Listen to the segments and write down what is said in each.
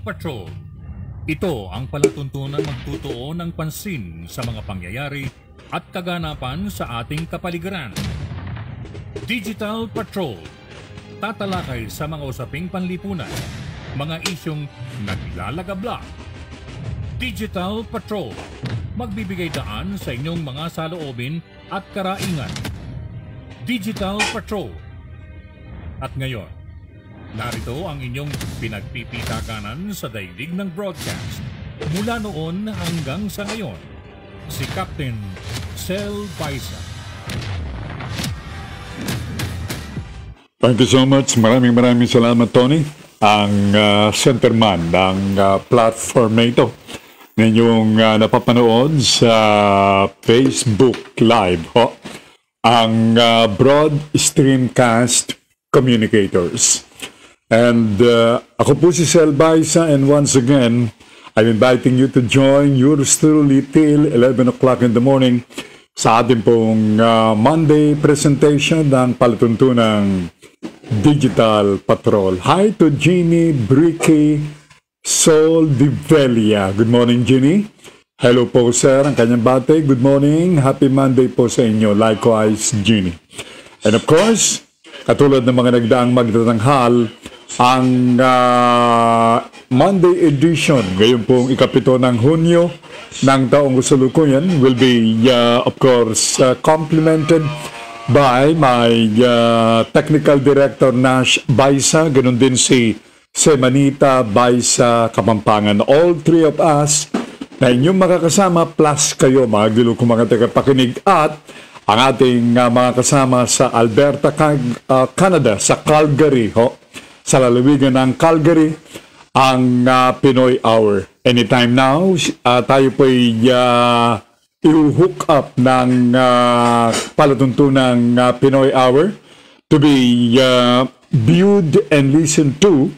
Patrol. Ito ang palatuntunan magtutuo ng pansin sa mga pangyayari at kaganapan sa ating kapaligiran. Digital Patrol. Tatalakay sa mga usaping panlipunan, mga isyong naglalagabla. Digital Patrol. Magbibigay daan sa inyong mga saloobin at karaingan. Digital Patrol. At ngayon, narito ang inyong pinagpipitakanan sa daigdig ng broadcast. Mula noon hanggang sa ngayon, si Captain Sel Baisa. Thank you so much. Maraming salamat, Tony. Ang centerman ng platform na ito. Ninyong napapanood sa Facebook Live. Ang Broad Streamcast Communicators. And ako po si Sel Baisa, and once again, I'm inviting you to join yours truly till 11 o'clock in the morning sa ating pong Monday presentation ng palatuntunang Digital Patrol. Hi to Jeannie Bricky Sol Divelia. Good morning, Jeannie. Hello po, sir. Ang kanyang bate. Good morning. Happy Monday po sa inyo. Likewise, Jeannie. And of course, katulad ng mga nagdaang magtatanghal, ang Monday edition, ngayon pong ikapito ng Hunyo ng taong kasalukuyan, will be, of course, complemented by my Technical Director Nash Baisa, ganun din si Semanita Baisa Kapampangan. All three of us na inyong makakasama, plus kayo, mga gilukong mga tagapakinig, at ang ating mga kasama sa Alberta, Canada, sa Calgary, sa lalawigan ng Calgary, ang Pinoy Hour. Anytime now, tayo po'y i-hook up ng palatuntunang Pinoy Hour to be viewed and listened to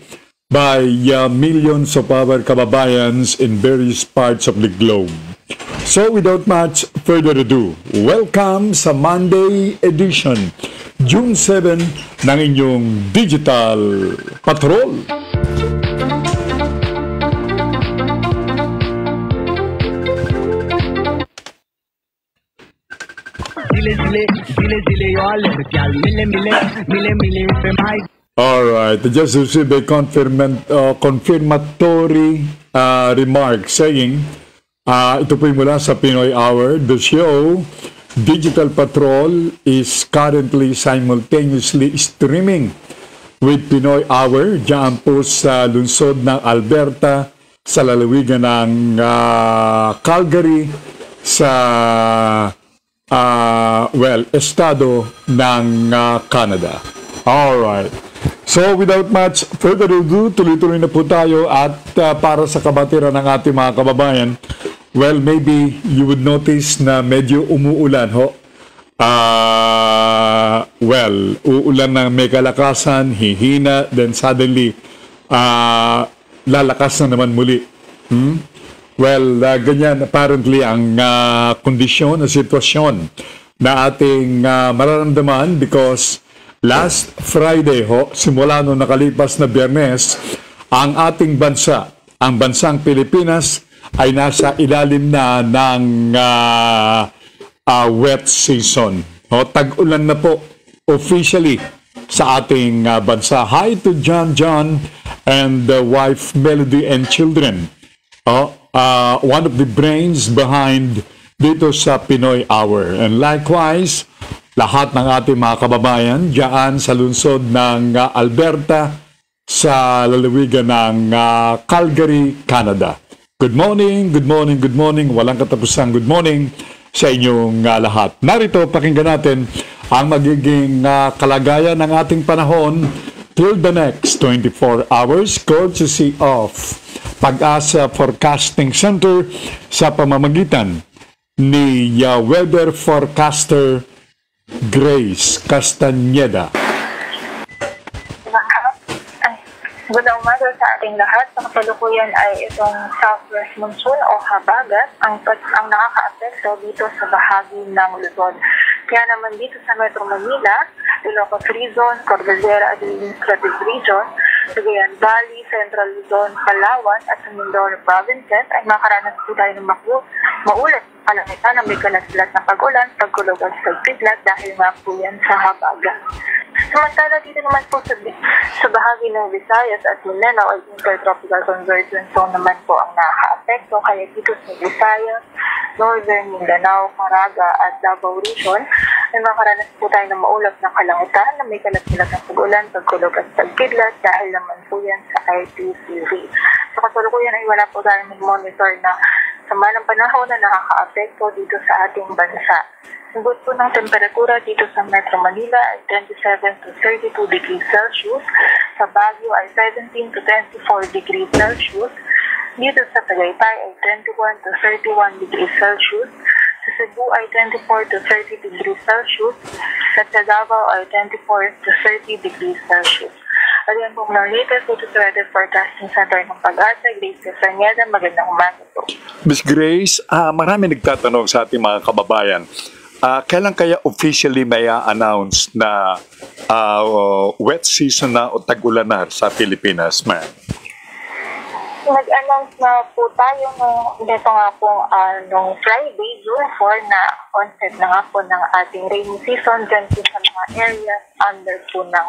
by millions of our kababayans in various parts of the globe. So without much further ado, welcome sa Monday edition, June 7 ng inyong Digital Patrol. Alright, just received a confirmatory remark saying, ito po mula sa Pinoy Hour. The show, Digital Patrol, is currently simultaneously streaming with Pinoy Hour dyan po sa lungsod ng Alberta, sa lalawigan ng Calgary, sa estado ng Canada. Alright. So, without much further ado, tuloy-tuloy na po tayo at para sa kabatiran ng ating mga kababayan, well, maybe you would notice na medyo umuulan, uulan na may kalakasan, hihina, then suddenly, lalakas na naman muli. Well, ganyan apparently ang kondisyon, na sitwasyon na ating mararamdaman because last Friday, simula nung nakalipas na Biyernes, ang ating bansa, ang bansang Pilipinas, ay nasa ilalim na ng wet season. Tag-ulan na po officially sa ating bansa. Hi to John and the wife Melody and children. One of the brains behind dito sa Pinoy Hour. And likewise, lahat ng ating mga kababayan diyan sa lungsod ng Alberta, sa lalawigan ng Calgary, Canada. Good morning, good morning, good morning. Walang katapusang good morning sa inyong lahat. Narito, pakinggan natin ang magiging kalagayan ng ating panahon till the next 24 hours, courtesy of Pag-asa Forecasting Center sa pamamagitan ni weather forecaster Grace Castañeda. Gandang umaga sa ating lahat. Sa kasalukuyan ay itong southwest monsoon o habagat ang nakaka-apekto dito sa bahagi ng Luzon. Kaya naman dito sa Metro Manila, Ilocos Region, Cordillera Administrative Region, Cagayan Valley, Central Luzon, Palawan at sa Mindoro provinces ay makaranas po tayo ng maulat kalangitan na may kalaslas na pag-ulan, pagkulog at pagkidlat dahil nga po yan sa habagat. Samantala dito naman po sa bahagi ng Visayas at Mindanao ay intertropical convergence zone naman po ang nakaka-apekto, kaya dito sa Visayas, Northern Mindanao, Caraga at Davao Region ay makaranas po tayo ng maulap na kalangitan na may kalaslas na pag-ulan, pagkulog at pagkidlat dahil naman po yan sa IPCV. Sa kasalukuyan ay wala po tayo mag-monitor na sama ng panahon na nakaka-apekto dito sa ating bansa. Sugot po ng temperatura dito sa Metro Manila ay 27 to 32 degrees Celsius, sa Baguio ay 17 to 24 degrees Celsius, dito sa Tagaytay ay 21 to 31 degrees Celsius, sa Cebu ay 24 to 30 degrees Celsius, at sa Davao ay 24 to 30 degrees Celsius. At yan po mga latest dito sa Weather Forecasting Center ng Pag-asa, Grace Castañeda. Magandang umaga po. Miss Grace, marami nagtatanong sa ating mga kababayan, kailan kaya officially may announce na wet season na o tag-ulan na sa Pilipinas, ma'am? Nag-announce na po tayo nito nga po nung Friday, June 4 na onset na nga po ng ating rainy season dyan po sa mga areas under po ng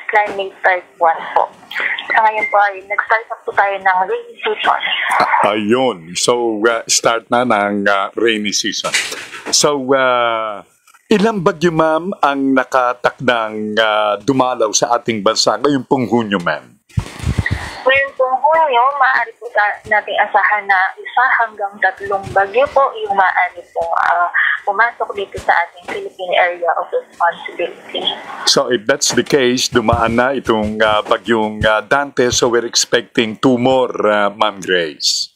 climate type 1 po. Sa ngayon po ay nag-start up po tayo ng rainy season. Ayun. So, start na ng rainy season. So, ilang bagyo, ma'am, ang nakatakdang dumalaw sa ating bansa ngayong pong Hunyo, ma'am? Ngayon pong Hunyo, maaari po natin asahan na 1 hanggang 3 bagyo po yung maaari pong pumasok dito sa ating Philippine Area of Responsibility. So if that's the case, dumaan na itong bagyong Dante, so we're expecting 2 more, Ma'am Grace.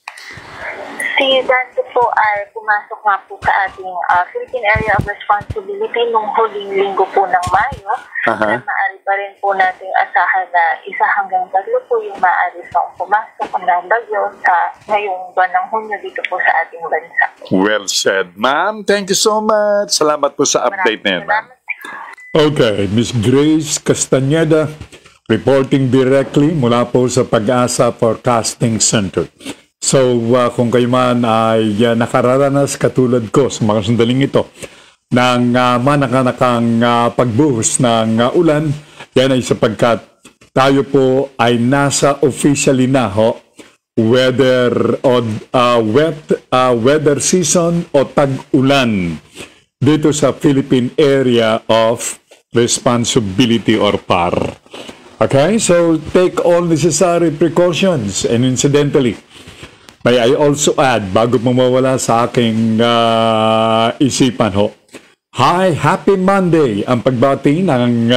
Si Dante po ay pumasok nga po sa ating Philippine Area of Responsibility nung huling linggo po ng Mayo. Kaya maaari pa rin po natin asahan na 1 hanggang 3 po yung maaari pang pumasok ng bagyo sa ngayong buwan ng Hunyo dito po sa ating bansa. Well said, ma'am. Thank you so much. Salamat po sa update na yan, ma'am. Okay, Miss Grace Castañeda reporting directly mula po sa Pag-asa Forecasting Center. So, kung kayo man ay nakararanas katulad ko sa mga sandaling ito ng manakanakang pagbuhos ng ulan, yan ay sapagkat tayo po ay nasa officially na weather season o tag-ulan dito sa Philippine Area of Responsibility or PAR. Okay, so take all necessary precautions, and incidentally, may I also add, bago mo mawala sa aking isipan hi, happy Monday ang pagbati ng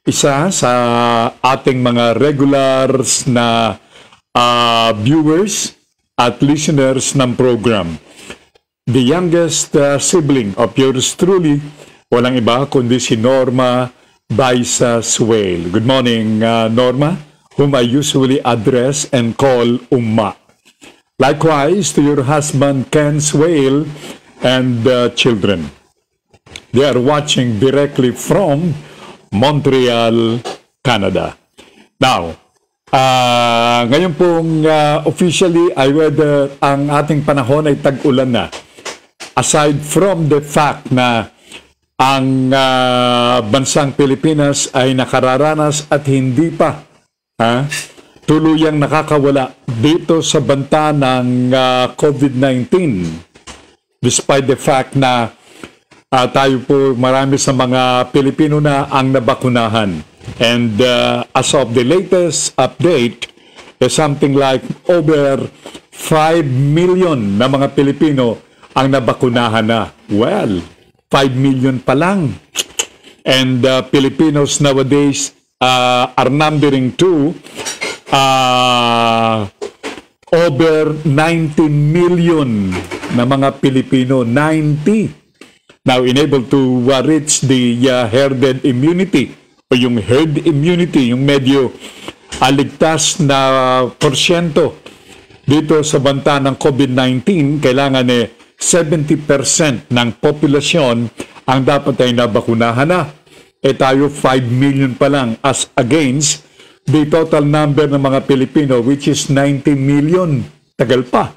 isa sa ating mga regulars na viewers at listeners ng program. The youngest sibling of yours truly, walang iba kundi si Norma Baisa Suel. Good morning, Norma, whom I usually address and call Umma. Likewise to your husband Ken Swale and children. They are watching directly from Montreal, Canada. Now, ngayon pong officially ay whether ang ating panahon ay tag-ulan na. Aside from the fact na ang bansang Pilipinas ay nakararanas at hindi pa tuluyang nakakawala dito sa banta ng COVID-19, despite the fact na tayo po marami sa mga Pilipino na ang nabakunahan. And as of the latest update, something like over 5 million na mga Pilipino ang nabakunahan na. Well, 5 million pa lang. And Filipinos nowadays are numbering to over 90 million na mga Pilipino. 90. Now, unable to reach the herd immunity o yung herd immunity, yung medyo aligtas na porsyento dito sa banta ng COVID-19, kailangan 70% ng populasyon ang dapat ay nabakunahan na. Tayo 5 million pa lang as against the total number ng mga Pilipino, which is 90 million. Tagal pa.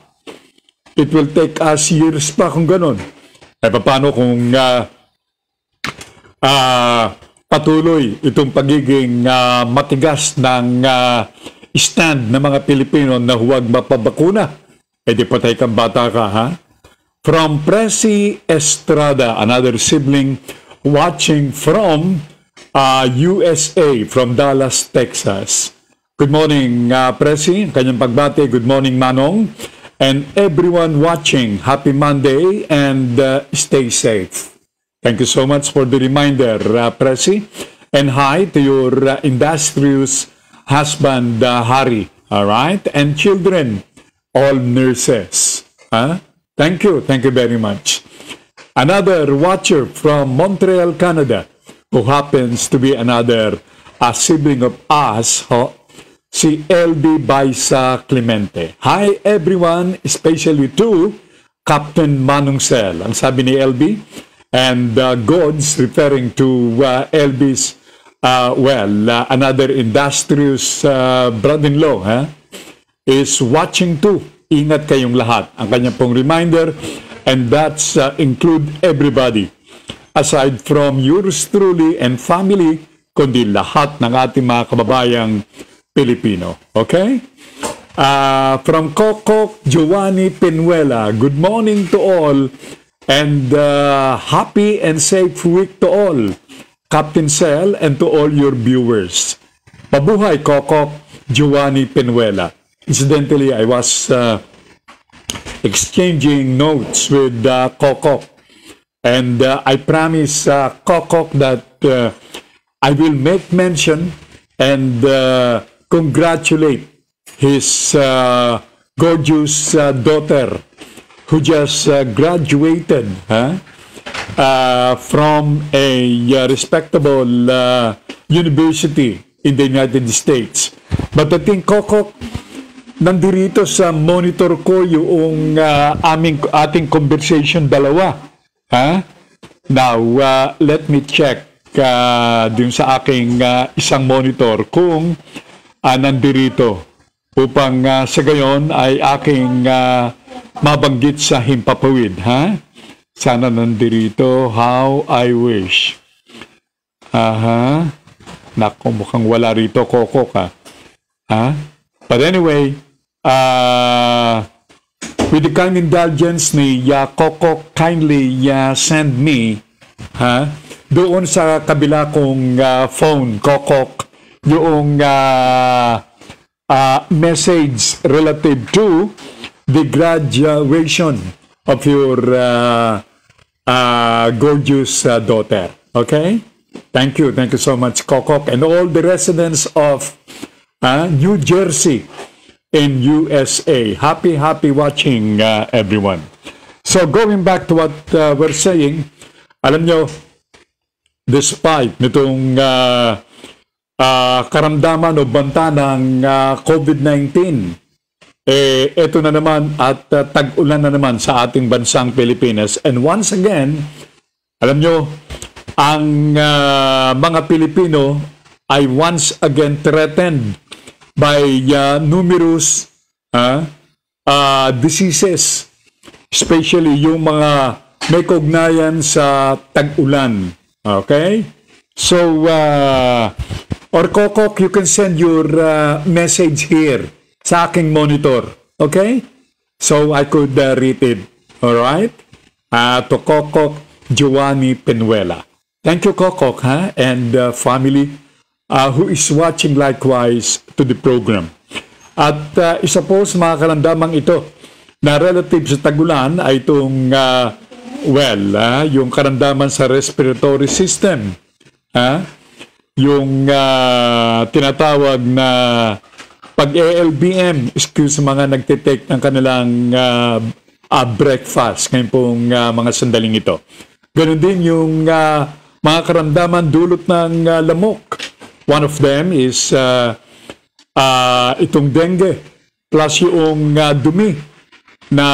It will take us years pa kung ganun. Paano kung patuloy itong pagiging matigas ng stand ng mga Pilipino na huwag mapabakuna? Di patay kang bata ka, ha? From Presi Estrada, another sibling watching from USA, from Dallas, Texas. Good morning, Presi. Kanyang pagbati. Good morning, Manong. And everyone watching, happy Monday and stay safe. Thank you so much for the reminder, Presi. And hi to your industrious husband, Hari. All right? And children, all nurses. Thank you very much. Another watcher from Montreal, Canada, who happens to be another sibling of us, si LB Baisa Clemente. Hi everyone, especially to Captain Manungsel. Ang sabi ni LB, and Gods, referring to LB's, another industrious brother-in-law, is watching too. Ingat kayong lahat. Ang kanyang pong reminder, and that's include everybody. Aside from yours truly and family, kundi lahat ng ating mga kababayang Pilipino. Okay? From Coco Giovanni Penuela, good morning to all and happy and safe week to all. Captain Sel and to all your viewers. Pabuhay, Coco Giovanni Penuela. Incidentally, I was exchanging notes with Coco. And I promise Coco that I will make mention and congratulate his gorgeous daughter who just graduated from a respectable university in the United States. But I think, Coco, nandirito sa monitor ko yung ating conversation dalawa. Now, let me check dun sa aking isang monitor kung nandirito upang sa gayon ay aking mabanggit sa himpapawid. Sana nandirito. How I wish. Naku, mukhang wala rito, Coco ka. But anyway, with the kind indulgence ni Coco, kindly send me doon sa kabila kong phone, Coco, yung message relative to the graduation of your gorgeous daughter. Okay? Thank you so much, Coco, and all the residents of New Jersey in USA. Happy watching, everyone. So going back to what we're saying, alam nyo, despite nitong karamdaman o banta ng COVID-19, ito na naman at tag-ulan na naman sa ating bansang Pilipinas. And once again, alam nyo, ang mga Pilipino ay once again threatened by numerous diseases, especially yung mga may kaugnayan sa tag-ulan. Okay? So, or Coco, you can send your message here sa aking monitor. Okay? So, I could read it. Alright? To Coco Giovanni Penuela. Thank you, Coco, and family who is watching likewise to the program. At isa po sa mga karamdamang ito na relative sa tagulan ay itong yung karamdaman sa respiratory system. Yung tinatawag na pag-ALBM, excuse mga nagtitake ng kanilang breakfast, ngayon pong mga sandaling ito. Ganon din yung mga karamdaman dulot ng lamok. One of them is itong dengue plus yung dumi na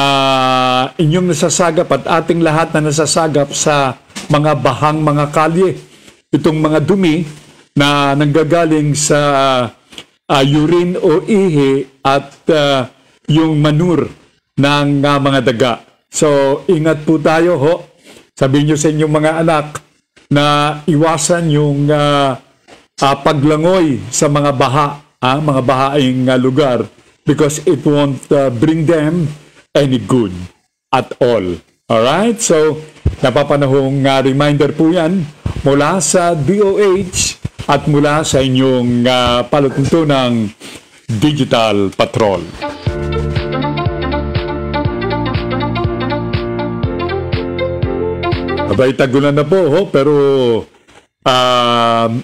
inyong nasasagap at ating lahat na nasasagap sa mga bahang mga kalye. Itong mga dumi na nanggagaling sa urine o ihi at yung manure ng mga daga. So, ingat po tayo ho. Sabihin nyo sa inyong mga anak na iwasan yung paglangoy sa mga mga bahaing lugar because it won't bring them any good at all. Alright? So, napapanahong reminder po yan mula sa DOH at mula sa inyong palutuntunang Digital Patrol. Abay, tagulan na po, pero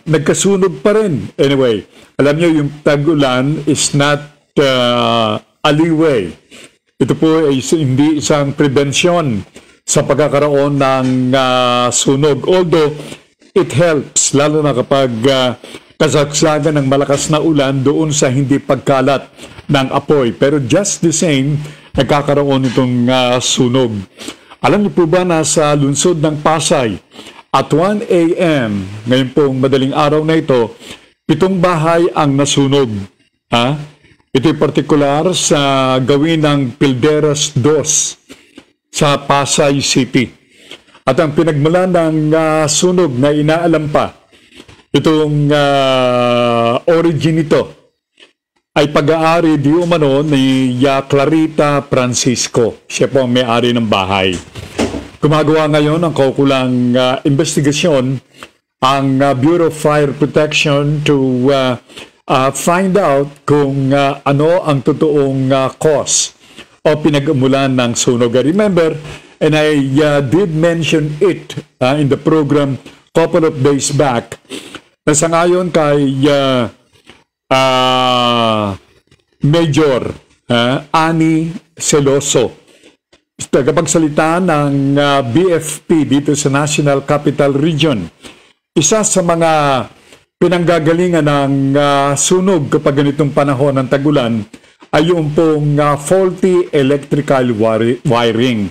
nagkasunog pa rin. Anyway, alam nyo, yung tagulan is not a leeway. Ito po ay hindi isang prevensyon sa pagkakaroon ng sunog. Although, it helps, lalo na kapag kasagsagan ng malakas na ulan doon sa hindi pagkalat ng apoy. Pero just the same, nagkakaroon itong sunog. Alam niyo po ba na sa lungsod ng Pasay, at 1 a.m., ngayon pong madaling araw na ito, 7 bahay ang nasunog. Ito'y partikular sa gawin ng Pilderas 2 sa Pasay City. At ang pinagmulan ng sunog na inaalam pa, itong origin nito, ay pag-aari di umano ni Clarita Francisco. Siya po ang may-ari ng bahay. Gumagawa ngayon ng kaukulang investigasyon ang Bureau of Fire Protection to find out kung ano ang totoong cause o pinag-umulan ng sunog. Remember, and I did mention it in the program couple of days back, na sa ngayon kay Major Ani Celoso, tagapagsalita ng BFP dito sa National Capital Region. Isa sa mga pinanggagalingan ng sunog kapag ganitong panahon ng tagulan ay yung pong faulty electrical wiring.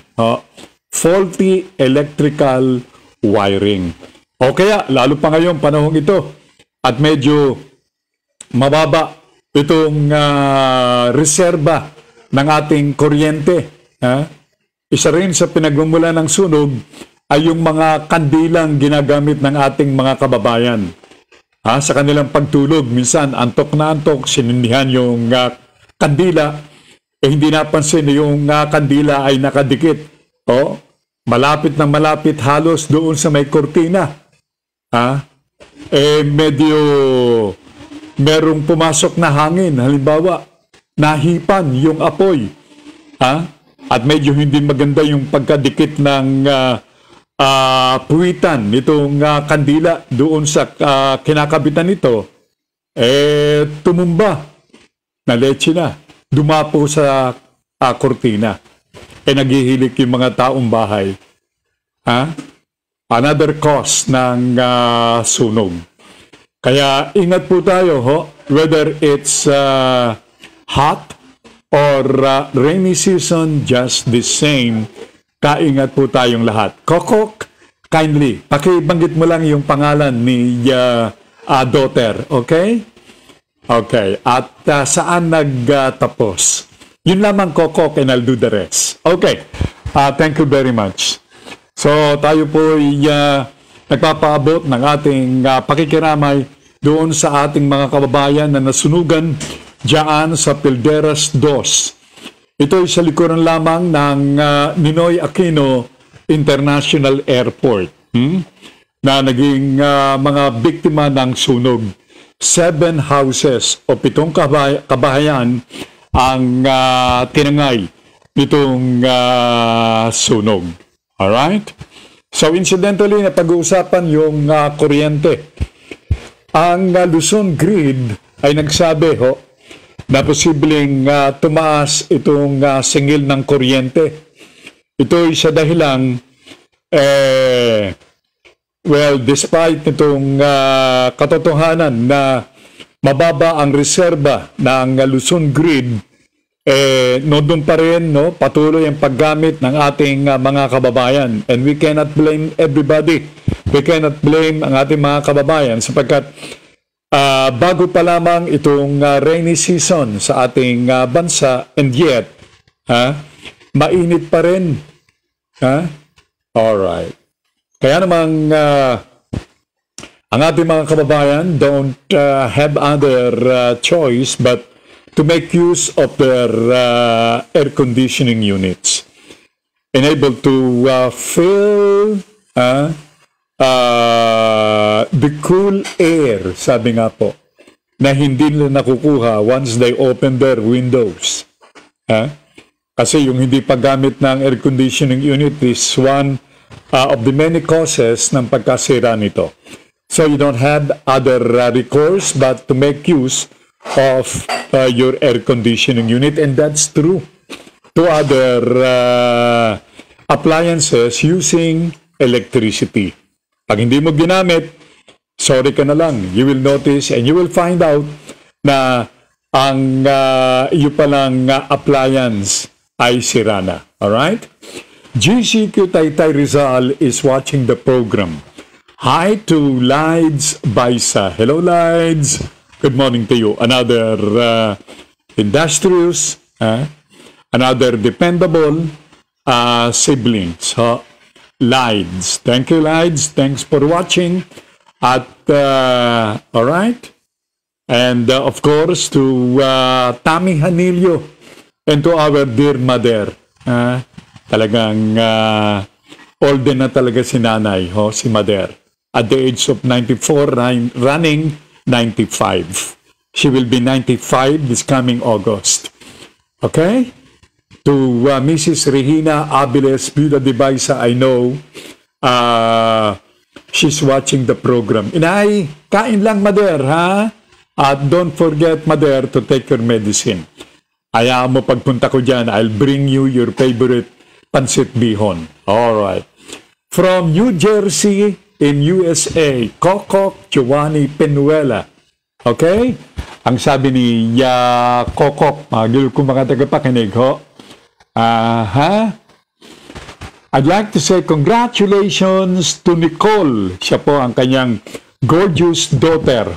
Faulty electrical wiring. O kaya, lalo pa ngayong panahon ito at medyo mababa itong reserba ng ating kuryente. Isa rin sa pinagmumula ng sunog ay yung mga kandilang ginagamit ng ating mga kababayan. Sa kanilang pagtulog, minsan antok na antok, sinindihan yung kandila, hindi napansin na yung kandila ay nakadikit. Malapit na malapit halos doon sa may kortina. Medyo merong pumasok na hangin, halimbawa, nahipan yung apoy. At medyo hindi maganda yung pagkadikit ng puwitan nitong kandila doon sa kinakabitan nito, tumumba, naleche na, dumapo sa kortina. Naghihilik yung mga taong bahay. Another cause ng sunog. Kaya ingat po tayo, whether it's hot or rainy season, just the same. Kaingat po tayong lahat. Kokok, kindly, pakibanggit mo lang yung pangalan ni daughter, okay? Okay, at saan nagtapos? Yun lamang, Kokok, and I'll do the rest. Okay, thank you very much. So, tayo po ay nagpapaabot ng ating pakikiramay doon sa ating mga kababayan na nasunugan diyan sa Pilderas 2. Ito ay sa likuran lamang ng Ninoy Aquino International Airport na naging mga biktima ng sunog. 7 houses o 7 kabahayan ang tinangay nitong sunog. Alright? So incidentally, napag-uusapan yung kuryente. Ang Luzon Grid ay nagsabi na posibleng tumaas itong singil ng kuryente. Ito ay sa dahilang despite itong katotohanan na mababa ang reserba ng Luzon Grid, doon pa rin patuloy ang paggamit ng ating mga kababayan. And we cannot blame everybody. We cannot blame ang ating mga kababayan sapagkat bago pa lamang itong rainy season sa ating bansa, and yet, mainit pa rin. Alright. Kaya namang ang ating mga kababayan don't have other choice but to make use of their air conditioning units. Enable to fill the cool air, sabi nga po, na hindi nila nakukuha once they open their windows. Kasi yung hindi paggamit ng air conditioning unit is one of the many causes ng pagkasira nito. So you don't have other recourse but to make use of your air conditioning unit, and that's true to other appliances using electricity. Pag hindi mo ginamit, sorry ka na lang. You will notice and you will find out na ang iyo palang appliance ay sira na. Alright? GCQ Taytay Rizal is watching the program. Hi to Lides Baisa. Hello, Lides. Good morning to you. Another industrious, another dependable siblings. Lides. Thank you, Lides. Thanks for watching. At, all right. And, of course, to Tami Hanilio and to our dear mother. Talagang older na talaga si nanay, si mother. At the age of 94, running 95. She will be 95 this coming August. Okay? To Mrs. Regina Abiles Buda de Baisa, I know she's watching the program. Inay, kain lang, mother, ha? At don't forget, mother, to take your medicine. Hayaan mo pagpunta ko dyan, I'll bring you your favorite pancit bihon. Alright. From New Jersey in USA, Kokok Giovanni Penuela. Okay? Ang sabi ni Kokok, kung mga tagapakinig, I'd like to say congratulations to Nicole. Siya po ang kanyang gorgeous daughter,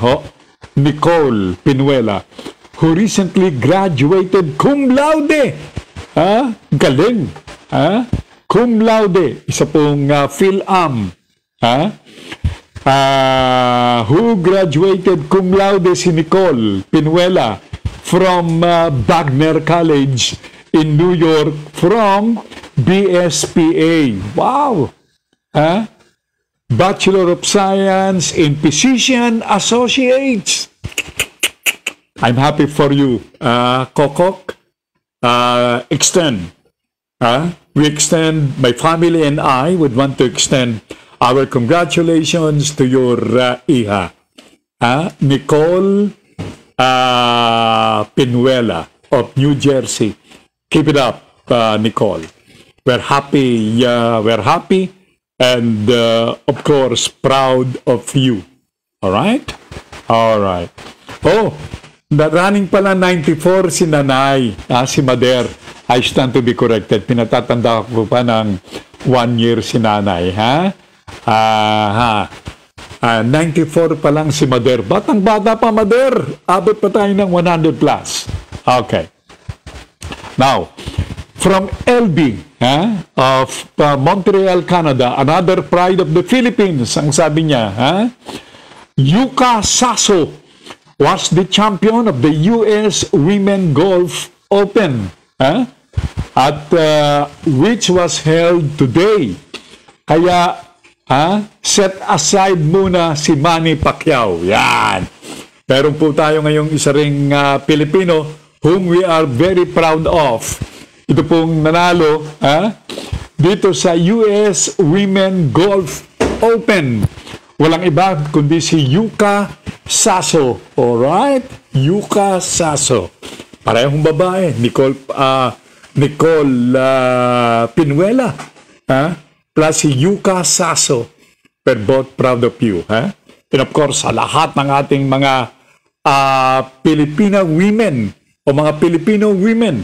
Nicole Penuela, who recently graduated cum laude. Galing. Cum laude. Isa pong PhilAm. Who graduated cum laude si Nicole Penuela from Wagner College in New York from BSPA. Wow! Bachelor of Science in Physician Associates. I'm happy for you, Kokok. We extend, my family and I would want to extend our congratulations to your iha, Nicole Penuela of New Jersey. Keep it up, Nicole. We're happy, and of course, proud of you. All right? All right. Oh, running pala 94 si Nanay, si Mader. I stand to be corrected. Pinatatanda ko pa ng 1 year si Nanay, 94 pa lang si Mader. Batang-bata pa, Mader. Abot pa tayo ng 100 plus. Okay. Now, from LB of Montreal, Canada, another pride of the Philippines, ang sabi niya, Yuka Saso was the champion of the U.S. Women Golf Open, at which was held today. Kaya, set aside muna si Manny Pacquiao. Yan. Pero po tayo ngayong isa ring Pilipino whom we are very proud of. Ito pong nanalo dito sa US Women Golf Open. Walang iba kundi si Yuka Saso. Alright? Yuka Saso. Parehong babae. Nicole Penuela. Plus si Yuka Saso. We're both proud of you. And of course, sa lahat ng ating mga Filipina women o mga Filipino women,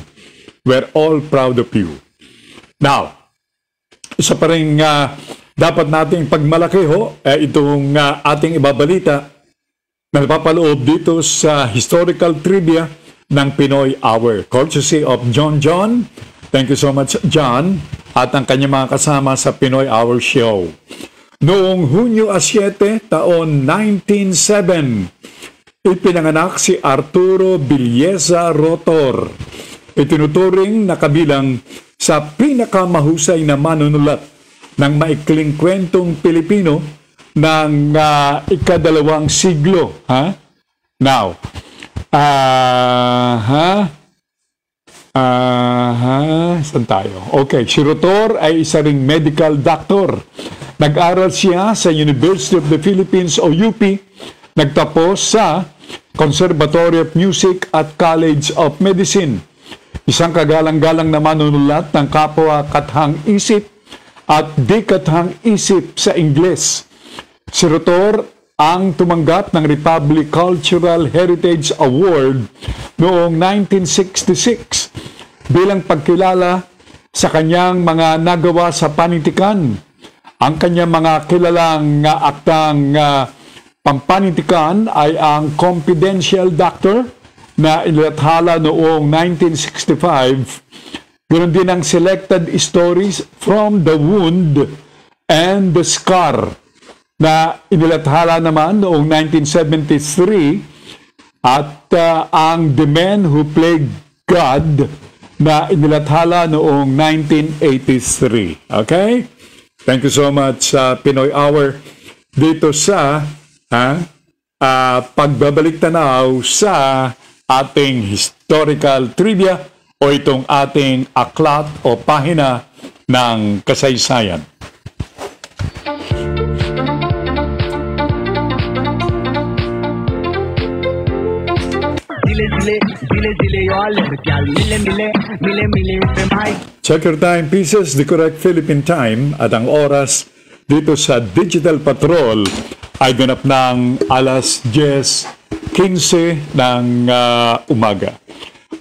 we're all proud of you. Now, isa pa rin dapat nating pagmalaki itong ating ibabalita na napapaloob dito sa Historical Trivia ng Pinoy Hour. Courtesy of John John. Thank you so much, John, at ang kanyang mga kasama sa Pinoy Hour Show. Noong Hunyo 7, taon 1907, ipinanganak si Arturo Villeza Rotor. Itinuturing na kabilang sa pinakamahusay na manunulat ng maikling kwentong Pilipino ng ikadalawang siglo. Now, saan tayo? Okay, si Rotor ay isa ring medical doctor. Nag-aral siya sa University of the Philippines o UP. Nagtapos sa Conservatory of Music at College of Medicine. Isang kagalang-galang na manunulat ng kapwa kathang isip at di kathang isip sa Ingles. Si Rotor ang tumanggap ng Republic Cultural Heritage Award noong 1966 bilang pagkilala sa kanyang mga nagawa sa panintikan. Ang kanyang mga kilalang aktang pampanitikan ay ang Confidential Doctor na inilathala noong 1965. Ganoon din ang Selected Stories from the Wound and the Scar na inilathala naman noong 1973 at ang The Man Who Played God na inilathala noong 1983. Okay? Thank you so much sa Pinoy Hour dito sa pagbabalik tanaw sa ating historical trivia o itong ating aklat o pahina ng kasaysayan. Check your time pieces, the correct Philippine time at ang oras dito sa Digital Patrol ay ganap ng alas 10:15 ng umaga.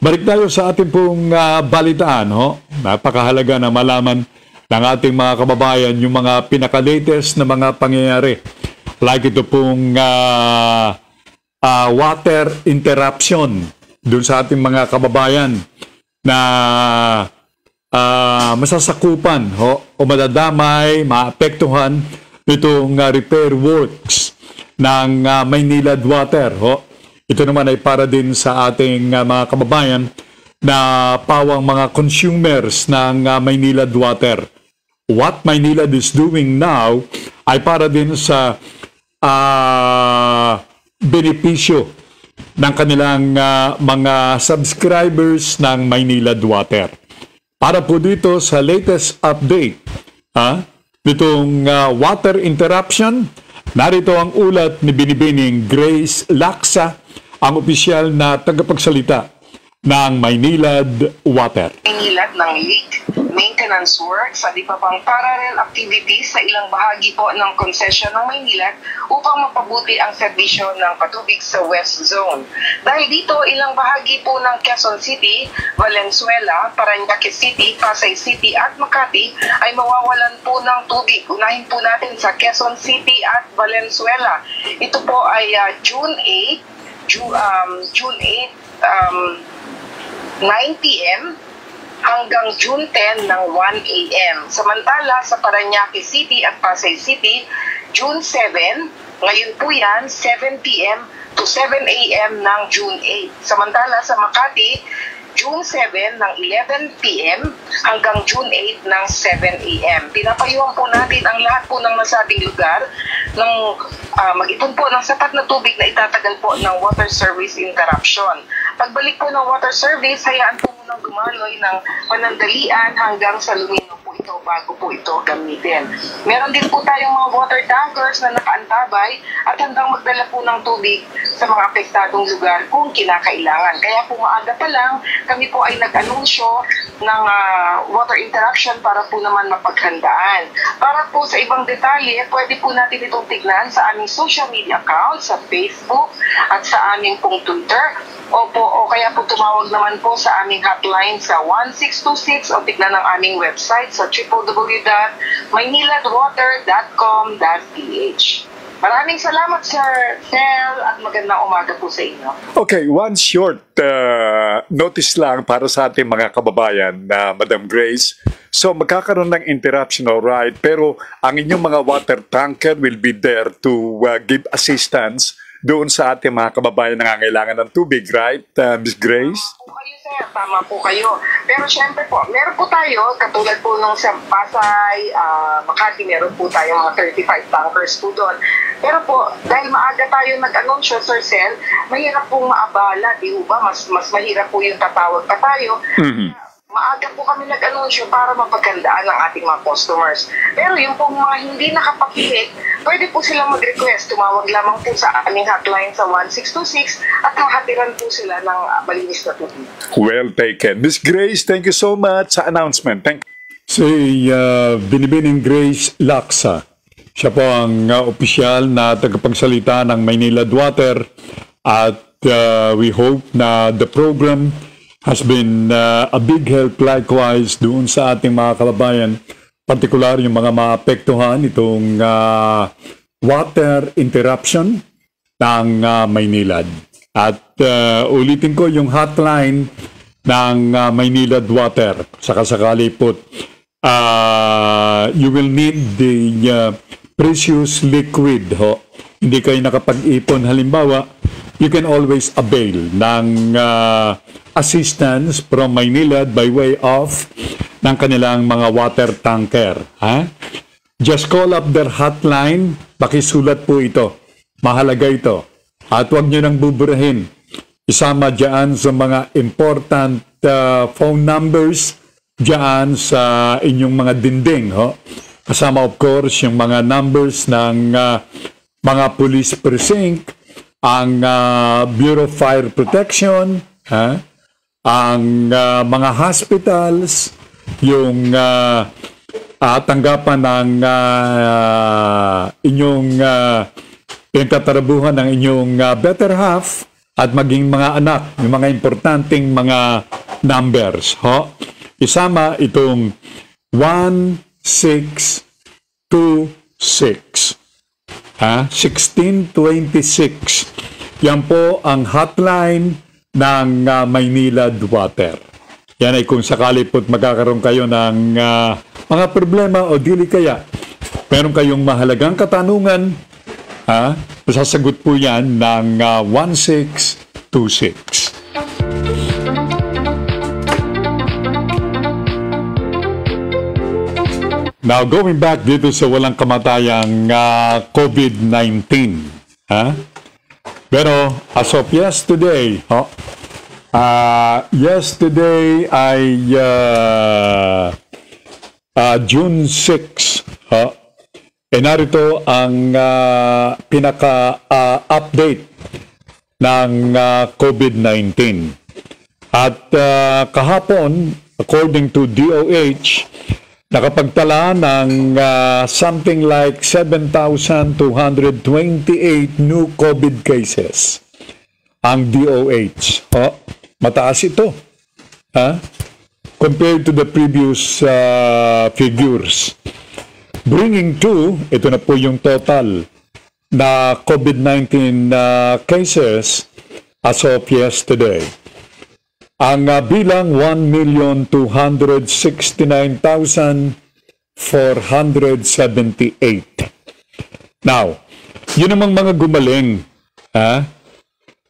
Balik tayo sa ating pong balitaan. Napakahalaga na malaman ng ating mga kababayan yung mga pinaka-latest na mga pangyayari. Like ito pong water interruption dun sa ating mga kababayan na masasakupan o madadamay, maapektuhan itong repair works ng Maynilad Water. Ito naman ay para din sa ating mga kababayan na pawang mga consumers ng Maynilad Water. What Maynilad is doing now ay para din sa benepisyo ng kanilang mga subscribers ng Maynilad Water. Para po dito sa latest update nitong water interruption, narito ang ulat ni Binibining Grace Laksa, ang opisyal na tagapagsalita ng Maynilad Water. Maynilad ng leak, maintenance works at iba pang parallel activities sa ilang bahagi po ng konsesyon ng Maynilad upang mapabuti ang serbisyo ng patubig sa West Zone. Dahil dito, ilang bahagi po ng Quezon City, Valenzuela, Parañaque City, Pasay City at Makati ay mawawalan po ng tubig. Unahin po natin sa Quezon City at Valenzuela. Ito po ay June 8, 9 p.m. hanggang June 10 ng 1 a.m. Samantala sa Parañaque City at Pasay City, June 7, ngayon po yan, 7 p.m. to 7 a.m. ng June 8. Samantala sa Makati, June 7 ng 11 p.m. hanggang June 8 ng 7 a.m. Pinapayuhan po natin ang lahat po ng nasabing lugar ng mag-ipon po ng sapat na tubig na itatagal po ng water service interruption. Pagbalik po ng water service, hayaan po munang dumaloy ng panandalian hanggang sa lumino po ito bago po ito gamitin. Meron din po tayong mga water tankers na nakaantabay at handang magdala po ng tubig sa mga apektadong lugar kung kinakailangan. Kaya po maaga pa lang, kami po ay nag-anunsyo ng water interruption para po naman mapaghandaan. Para po sa ibang detalye, pwede po natin itong tignan sa aming social media accounts, sa Facebook at sa aming pong Twitter. O kaya po tumawag naman po sa aming hotline sa 1626 o tignan ang aming website sa www.mayniladwater.com.ph. Maraming salamat, Sir Tel, at magandang umaga po sa inyo. Okay, one short notice lang para sa ating mga kababayan na Madam Grace. So magkakaroon ng interruption, alright, pero ang inyong mga water tanker will be there to give assistance doon sa ating mga kababayan na nangangailangan ng tubig, right, Miss Grace? Po kayo, sir. Tama po kayo. Pero syempre po, meron po tayo, katulad po nung sa Pasay, Makati, meron po tayo mga 35 tankers po doon. Pero po, dahil maaga tayo nag-anunsyo, Sir Sel, mahirap pong maabala, di ba? Mas mahirap po yung tatawag pa tayo. Maaga po kami nag-anunsyo para mapagandaan ng ating mga customers. Pero yung pong mga hindi nakapakinig, pwede po silang mag-request. Tumawag lamang po sa aming hotline sa 1626 at hahatiran po sila ng malinis na tubig. Well taken. Miss Grace, thank you so much sa announcement. Thank you. Si Binibining Grace Laksa. Siya po ang opisyal na tagapagsalita ng Maynilad Water at we hope na the program has been a big help likewise doon sa ating mga kababayan, partikular yung mga maapektuhan itong water interruption ng Maynilad. At ulitin ko yung hotline ng Maynilad Water. Sakasakali po, you will need the precious liquid. Hindi kayo nakapag-ipon. Halimbawa, you can always avail ng assistance from Maynilad by way of ng kanilang mga water tanker. Just call up their hotline. Pakisulat po ito. Mahalaga ito. At huwag nyo nang buburahin. Isama dyan sa mga important phone numbers dyan sa inyong mga dinding. Kasama of course yung mga numbers ng mga police precinct, ang Bureau of Fire Protection, ang mga hospitals, yung tanggapan ng inyong pinagtatarabuhan ng inyong better half at maging mga anak, yung mga importanteng mga numbers. Isama itong 1626. 1626. Yan po ang hotline ng Maynilad Water. Yan ay kung sakali po't magkakaroon kayo ng mga problema o dili kaya meron kayong mahalagang katanungan, masasagot po yan ng 1626. Now, going back dito sa walang kamatayang COVID-19. Pero, as of yesterday, yesterday ay June 6. Narito ang pinaka-update ng COVID-19. At kahapon, according to DOH, nakapagtala ng something like 7,228 new COVID cases ang DOH. Mataas ito. Compared to the previous figures. Bringing to, ito na po yung total na COVID-19 cases as of yesterday. Ang bilang 1,269,478. Now, yun namang mga gumaling.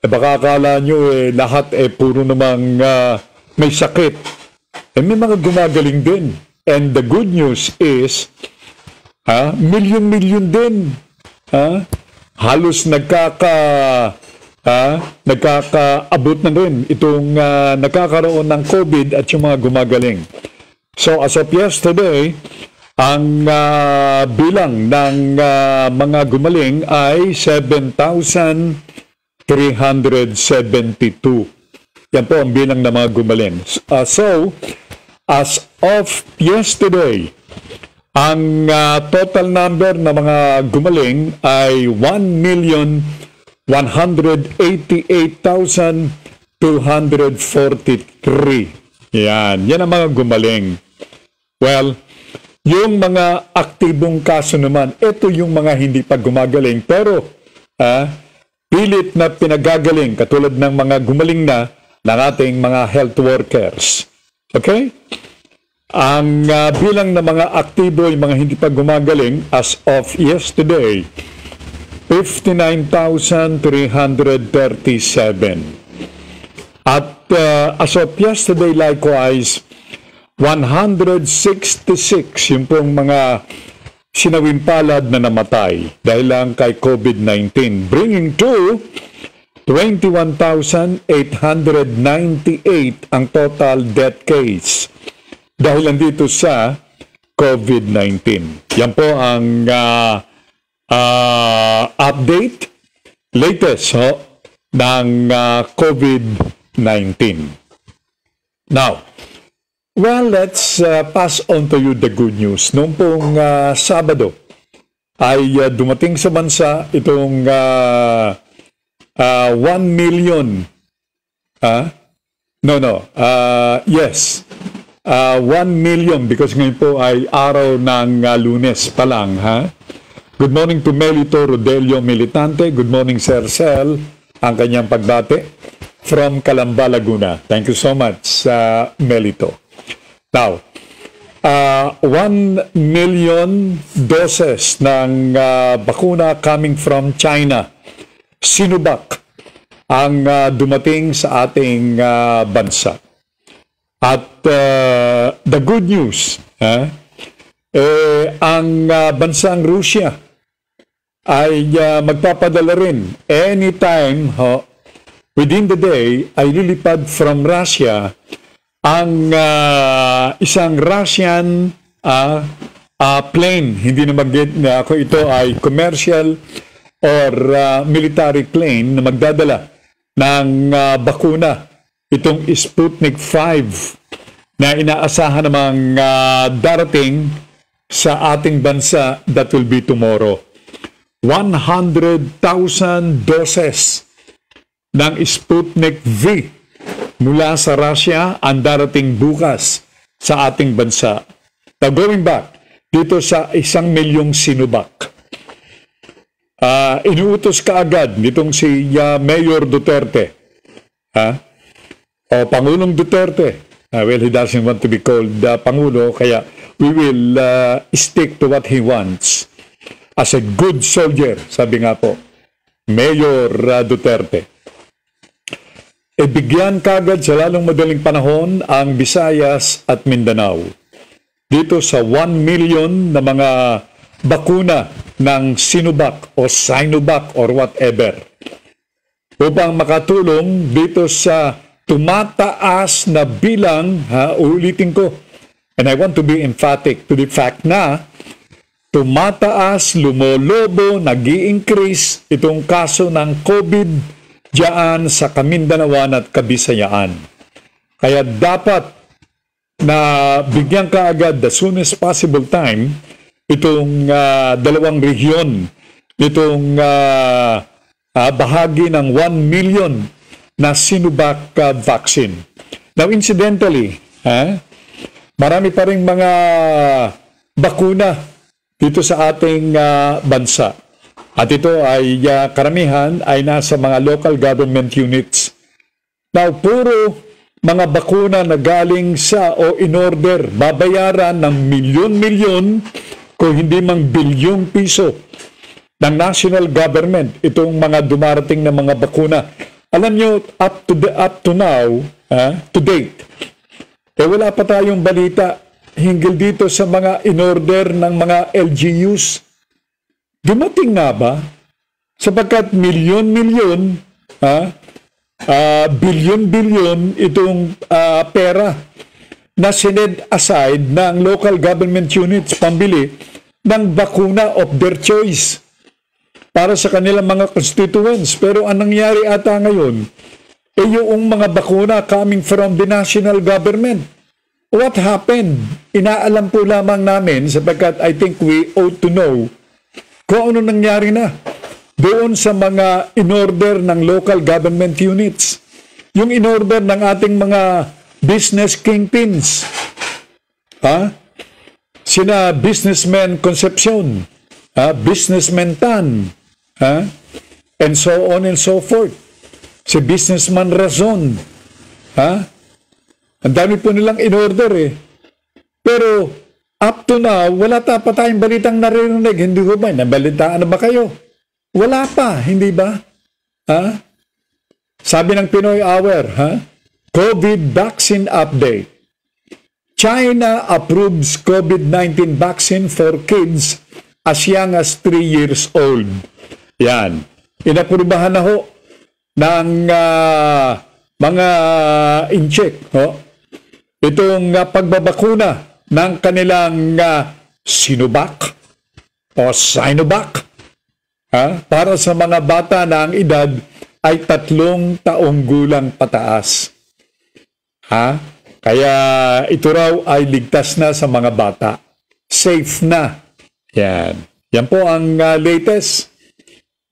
Baka akala nyo lahat puro namang may sakit. May mga gumagaling din. And the good news is, milyon-milyon din. Halos nagkakaabot na rin itong nagkakaroon ng COVID at yung mga gumagaling. So as of yesterday, ang bilang ng mga gumaling ay 7,372. Yan po ang bilang ng mga gumaling. So, as of yesterday, ang total number ng mga gumaling ay 1,188,243. Yan ang mga gumaling. Well, Yung mga aktibong kaso naman, ito yung mga hindi pa gumagaling pero pilit na pinagagaling katulad ng mga gumaling na ng ating mga health workers. Okay? Ang bilang ng mga aktibo, yung mga hindi pa gumagaling as of yesterday, 59,337. At as of yesterday likewise, 166 yung pong mga sinawimpalad na namatay dahil lang kay COVID-19, bringing to 21,898 ang total death case dahil nandito sa COVID-19. Yan po ang update, latest ng COVID-19. Now, well, let's pass on to you the good news. Noong pong Sabado ay dumating sa bansa itong 1 million. Yes. 1 million because ngayon po ay araw ng Lunes pa lang. Good morning to Melito Rodelio Militante. Good morning, Sir Cel. Ang kanyang pagbate from Calamba, Laguna. Thank you so much, Melito. Now, 1 million doses ng bakuna coming from China, Sinovac, ang dumating sa ating bansa. At the good news, ang bansang Russia ay magpapadala rin anytime within the day ay lilipad from Russia ang isang Russian plane. Hindi na ako ito ay commercial or military plane na magdadala ng bakuna. Itong Sputnik 5 na inaasahan namang darating sa ating bansa that will be tomorrow. 100,000 doses ng Sputnik V mula sa Russia ang darating bukas sa ating bansa. Now going back dito sa 1 milyong Sinovac. Inuutos kaagad nitong si Mayor Duterte. O Pangulong Duterte. Well, he doesn't want to be called Pangulo, kaya we will stick to what he wants. As a good soldier, sabi nga po, Mayor Duterte. Bigyan kagad sa lalong madaling panahon ang Visayas at Mindanao dito sa 1 million na mga bakuna ng Sinovac o Sinovac or whatever upang makatulong dito sa tumataas na bilang, ulitin ko, and I want to be emphatic to the fact na tumataas, lumolobo, nag-i-increase itong kaso ng COVID diyan sa Kamindanawan at Kabisayaan. Kaya dapat na bigyan kaagad the soonest possible time itong dalawang rehiyon, itong bahagi ng 1 million na Sinovac vaccine. Now, incidentally, marami pa rin mga bakuna dito sa ating bansa. At ito ay karamihan ay nasa mga local government units. Now, puro mga bakuna na galing sa o in-order, babayaran ng milyon-milyon kung hindi mang bilyong piso ng national government itong mga dumarating na mga bakuna. Alam nyo, up to now, to date, wala pa tayong balita hinggil dito sa mga in-order ng mga LGUs. Dumating na ba? Sapagkat milyon-milyon, bilyon-bilyon itong pera na sined aside ng local government units pambili ng bakuna of their choice para sa kanilang mga constituents. Pero anong nangyari ata ngayon? Yung mga bakuna coming from the national government. What happened? Inaalam po lamang namin sapagkat I think we ought to know kung ano nangyari na doon sa mga in-order ng local government units. Yung in-order ng ating mga business kingpins. sina businessman Concepcion, businessman Tan, and so on and so forth. Si businessman Razon, ang dami po nilang in-order Pero up to now, wala pa tayong balitang naririnig. Hindi ko ba? Nabalitaan na ba kayo? Wala pa, hindi ba? Sabi ng Pinoy Hour, COVID vaccine update. China approves COVID-19 vaccine for kids as young as 3 years old. Yan. Inaprubahan na ho ng mga in-check. Itong pagbabakuna ng kanilang Sinovac o Sinovac para sa mga bata na ang edad ay 3 taong gulang pataas. Kaya ito raw ay ligtas na sa mga bata. Safe na. Yan. Yan po ang latest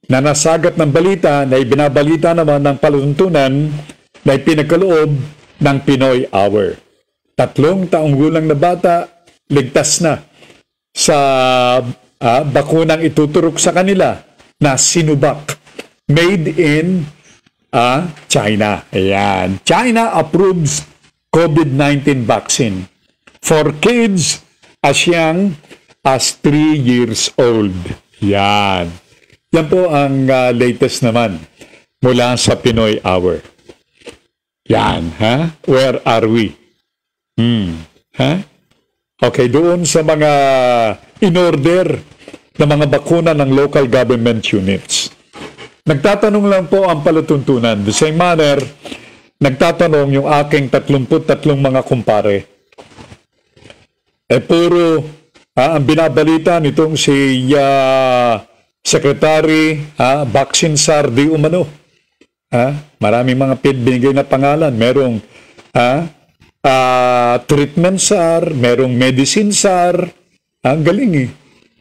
na nasagat ng balita na ibinabalita naman ng palutuntunan na ipinagkaloob ng Pinoy Hour. 3 taong gulang na bata, ligtas na sa bakunang ituturok sa kanila na Sinovac. Made in China. Ayan. China approves COVID-19 vaccine for kids as young as 3 years old. Yan. Yan po ang latest naman mula sa Pinoy Hour. Yan, Where are we? Okay, doon sa mga in-order na mga bakuna ng local government units. Nagtatanong lang po ang palatuntunan. The same manner, nagtatanong yung aking 33 mga kumpare. Puro ang binabalita nitong si Secretary Vaccine SAR di umano. Maraming mga binigay na pangalan. Merong treatment SAR, merong medicine SAR. Ang galing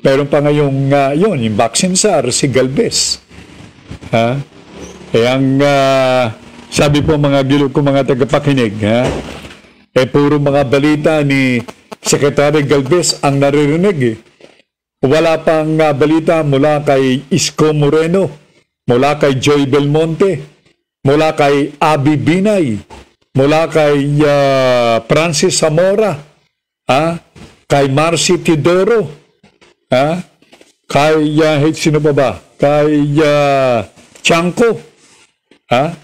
Meron pa ngayong yung vaccine SAR, si Galvez. Sabi po mga gilog ko mga tagapakinig, puro mga balita ni Secretary Galvez ang naririnig. Wala pang balita mula kay Isko Moreno, mula kay Joy Belmonte, mula kay Abby Binay, mula kay Francis Zamora, kay Marcy Tidoro, kay sino ba? Kay Chanko,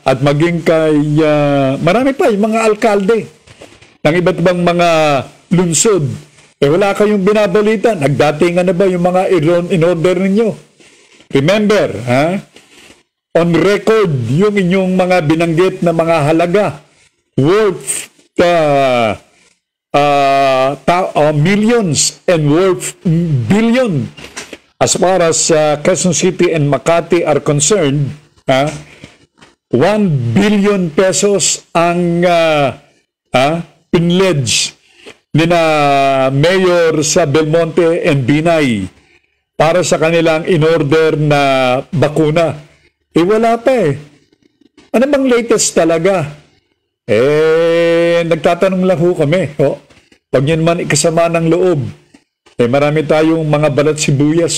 at maging kay marami pa yung mga alkalde ng iba't ibang mga lungsod. Wala kayong binabalita. Nagdatingan na ba yung mga in-order ninyo? Remember, on record yung inyong mga binanggit na mga halaga worth millions and worth billion. As far as Quezon City and Makati are concerned, 1 billion pesos ang pinledge ni na Mayor sa Belmonte and Binay para sa kanilang in-order na bakuna. Wala pa Ano bang latest talaga? Nagtatanong lang ho kami. Pag yan man ikasama ng loob. Marami tayong mga balat sibuyas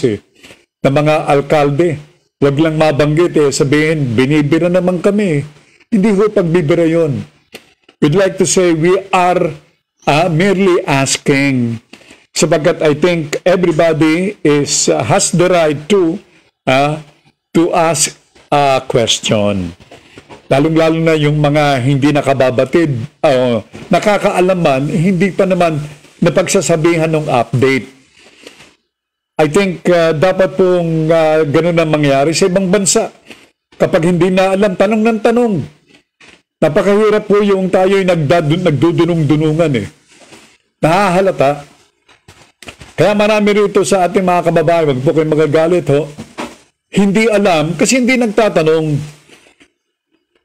na mga alkalde. Huwag lang mabanggit sabihin, binibira naman kami. Hindi ho pagbibira yun. We'd like to say we are merely asking. Sabagat I think everybody has the right to ask a question. Lalong-lalo na yung mga hindi nakababatid, nakakaalaman, hindi pa naman napagsasabihan ng update. I think dapat pong ganun ang mangyari sa ibang bansa. Kapag hindi na alam, tanong ng tanong. Napakahirap po yung tayo'y nagdudunong-dunungan Nahahalata. Kaya marami rito sa ating mga kababayan, wag po kayong magagalit hindi alam kasi hindi nagtatanong.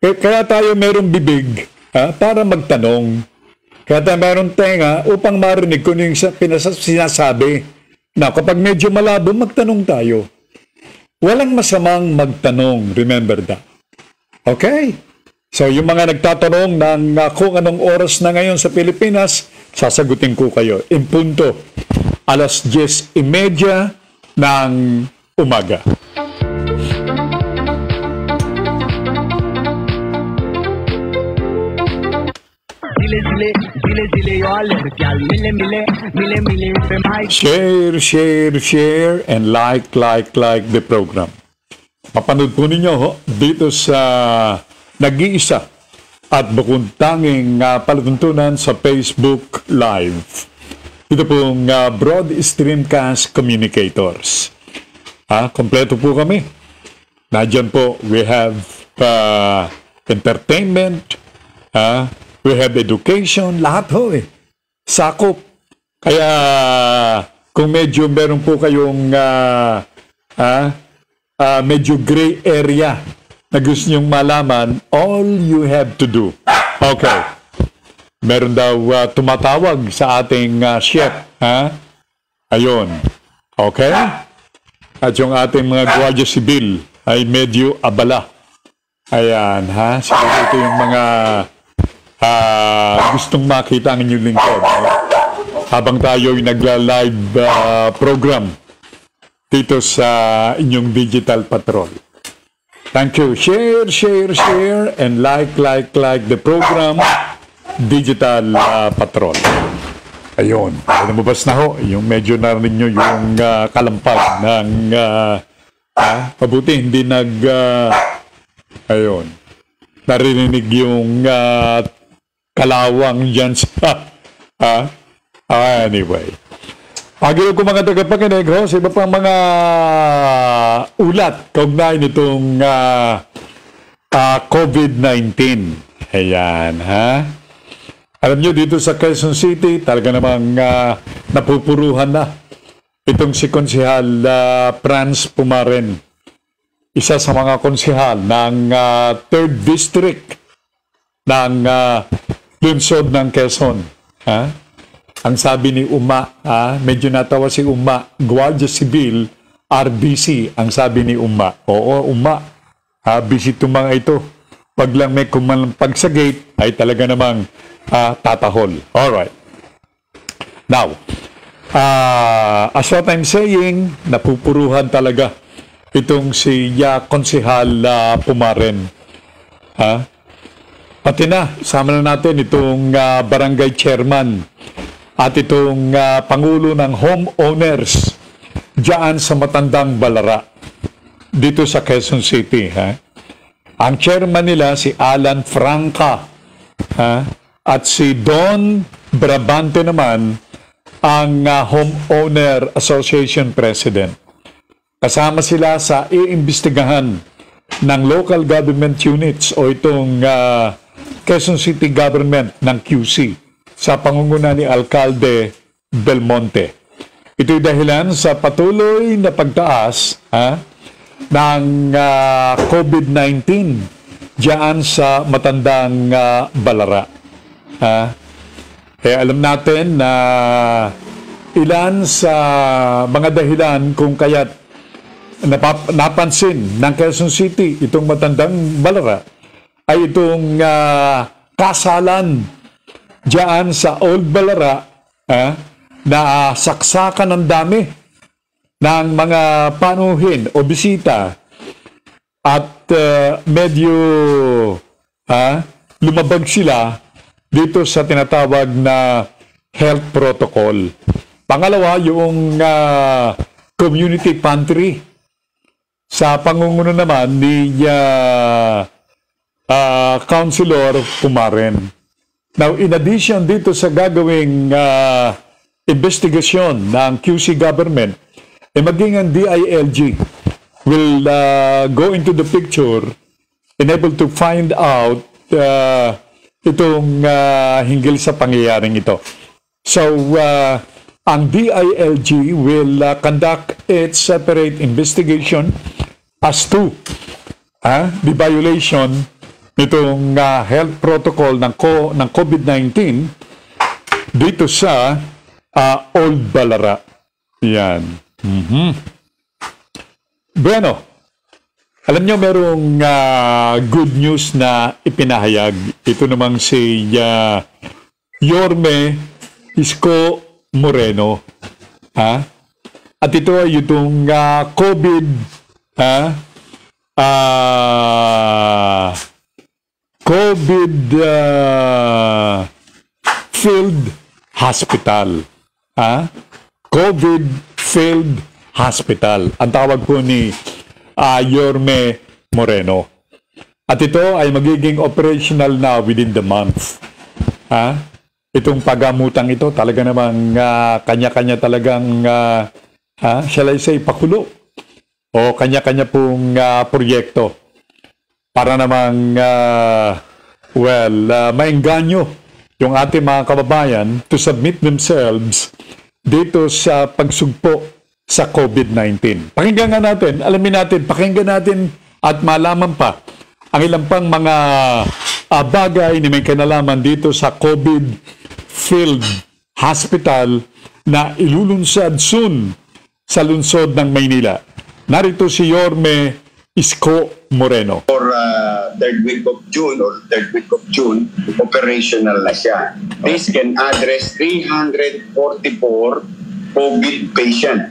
Kaya tayo merong bibig para magtanong. Kaya tayo merong tenga upang marinig kung yung sinasabi. Na kapag medyo malabo, magtanong tayo. Walang masamang magtanong. Remember that. Okay? So, yung mga nagtatanong ng kung anong oras na ngayon sa Pilipinas, sasagutin ko kayo. In punto alas 10:30 ng umaga. Share, and like the program. Mapanood po ninyo dito sa nag-iisa at bukod tanging palatuntunan sa Facebook Live. Ito pong Broad Streamcast Communicators. Kompleto po kami. Nadyan po, we have entertainment, we have education, lahat sakop. Kaya kung medyo meron po kayong medyo gray area na gusto nyong malaman, all you have to do. Okay. Meron daw tumatawag sa ating chef. Ayun. Okay? At yung ating mga Guardia Civil ay medyo abala. Ayan, siguro ito yung mga gustong makita ang inyong lingkod. Habang tayo'y nagla-live program dito sa inyong Digital Patrol. Thank you. Share, and like the program Digital Patrol. Ayun. Lumabas na yung medyo narinig nyo yung kalampag ng mabuti hindi ayun. Narinig yung kalawang dyan sa anyway. Agil ko mga tagapakinig sa iba pang mga ulat kaugnay nitong COVID-19. Ayan, Alam nyo, dito sa Quezon City, talaga namang napupuruhan na itong si Konsehal Franz Pumaren. Isa sa mga konsehal ng 3rd District ng lungsod ng Quezon. Ang sabi ni Uma, medyo natawa si Uma, Guardia Civil, RBC, ang sabi ni Uma. Oo, Uma, busy itong mga ito. Pag lang may kumampag sa gate, ay talaga namang tatahol. Alright. Now, as what I'm saying, napupuruhan talaga itong si Konsehal Pumaren. Pati na, sama na natin itong barangay chairman at itong pangulo ng homeowners diyan sa Matandang Balara dito sa Quezon City. Ang chairman nila si Alan Franca at si Don Brabante naman ang Homeowner Association President. Kasama sila sa iimbestigahan ng local government units o itong Quezon City Government ng QC sa pangunguna ni Alcalde Belmonte. Ito'y dahilan sa patuloy na pagtaas ng COVID-19 diyan sa Matandang Balara. Kaya alam natin na ilan sa mga dahilan kung kaya't napansin ng Quezon City itong Matandang Balara ay itong kasalan diyan sa Old Balara na saksakan ng dami ng mga panuhin o bisita at medyo lumabag sila dito sa tinatawag na health protocol. Pangalawa, yung community pantry sa pangunguna naman ni Councilor Pumaren. Now, in addition dito sa gagawing investigasyon ng QC government, maging ang DILG will go into the picture and able to find out itong hinggil sa pangyayaring ito. So, ang DILG will conduct its separate investigation as to the violation nitong health protocol ng COVID-19 dito sa Old Balara. Yan. Bueno, alam nyo merong good news na ipinahayag. Ito namang si Yorme Isko Moreno. Ha? At ito ay itong COVID COVID Field Hospital. COVID Field Hospital. Ang tawag po ni Yorme Moreno. At ito ay magiging operational na within the month. Itong paggamutang ito, talaga namang kanya-kanya talagang, shall I say, pakulo. O kanya-kanya pong proyekto. Para namang, maengganyo yung ating mga kababayan to submit themselves dito sa pagsugpo sa COVID-19. Pakinggan nga natin, alamin natin, pakinggan natin at malaman pa ang ilang pang mga bagay na may kinalaman dito sa COVID Field Hospital na ilulunsad soon sa lungsod ng Maynila. Narito si Yorme Isko Moreno. For third week of June, operational na siya. This can address 344 COVID patient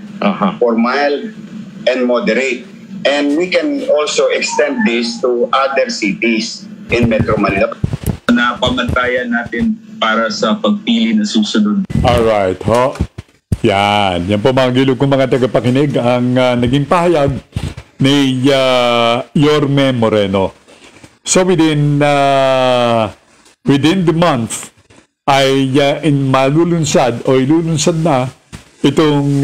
for mild and moderate. And we can also extend this to other cities in Metro Manila. Na pamantayan natin para sa pagpili na susunod. Alright, ho. Yan. Yan po mga gilog kong mga tagapakinig ang naging pahayag ni Yorme Moreno. So within the month ay malulunsad o ilulunsad na itong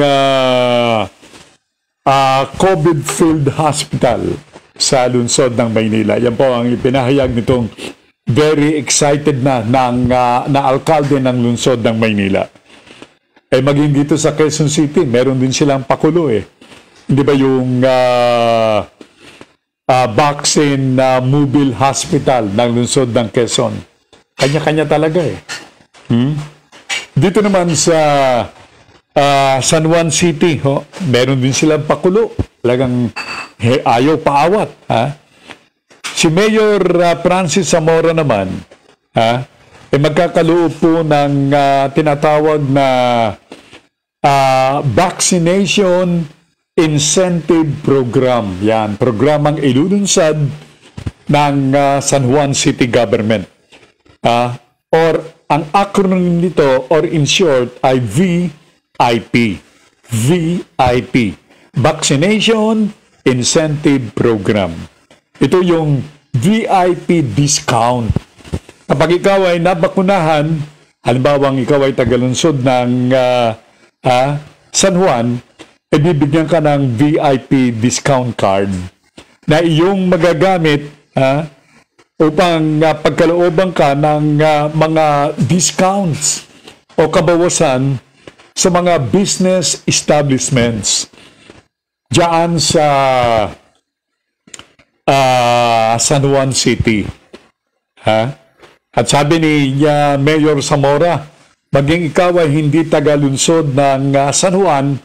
COVID Field Hospital sa lungsod ng Maynila. Yan po ang ipinahayag nitong very excited na alkalde ng lungsod ng Maynila. Maging dito sa Quezon City, meron din silang pakulo Hindi ba yung vaccine mobile hospital ng lungsod ng Quezon? Kanya-kanya talaga Dito naman sa San Juan City, meron din silang pakulo. Talagang ayaw paawat. Si Mayor Francis Zamora naman, magkakaloob po ng tinatawag na Vaccination Incentive Program. Yan, programang ilulunsad ng San Juan City Government. Or ang acronym nito, or in short, ay VIP. Vaccination Incentive Program. Ito yung VIP discount. Kapag ikaw ay nabakunahan, halimbawa ikaw ay tagalunsod ng San Juan, bibigyan ka ng VIP discount card na iyong magagamit upang pagkalooban ka ng mga discounts o kabawasan sa mga business establishments diyan sa San Juan City. At sabi ni Mayor Zamora, maging ikaw ay hindi tagalunsod ng San Juan,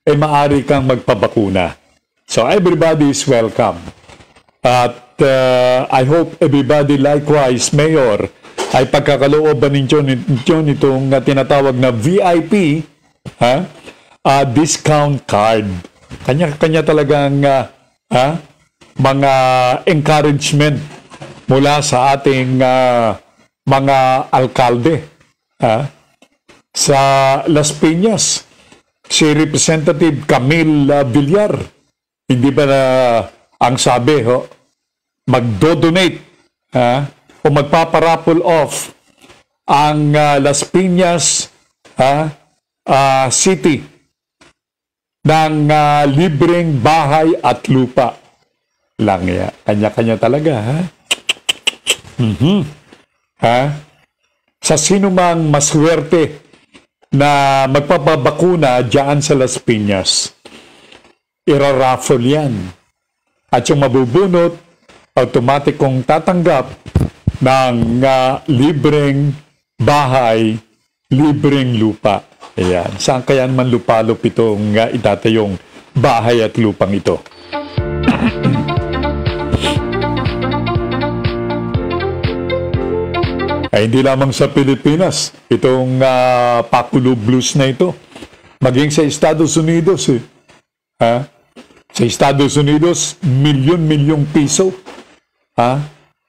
maaari kang magpabakuna. So everybody is welcome. At I hope everybody likewise, Mayor, ay pagkakalooban ninyo nitong tinatawag na VIP discount card. Kanya-kanya talagang mga encouragement mula sa ating mga alkalde. Sa Las Piñas, si Representative Camille Villar, hindi ba na ang sabi, magdo-donate o magpaparaffle off ang Las Piñas City ng libreng bahay at lupa. Lang yan. Kanya-kanya talaga, Sa sino mang maswerte na magpapabakuna dyan sa Las Piñas, iraraffle yan. At yung mabubunot, automatic kong tatanggap ng libreng bahay, libreng lupa. Ayan. Saan kaya man lupalop itong itatayong bahay at lupang ito? Ay hindi lamang sa Pilipinas, itong Pakulo Blues na ito Maging sa Estados Unidos, ha? Sa Estados Unidos, milyon-milyong piso. Ha?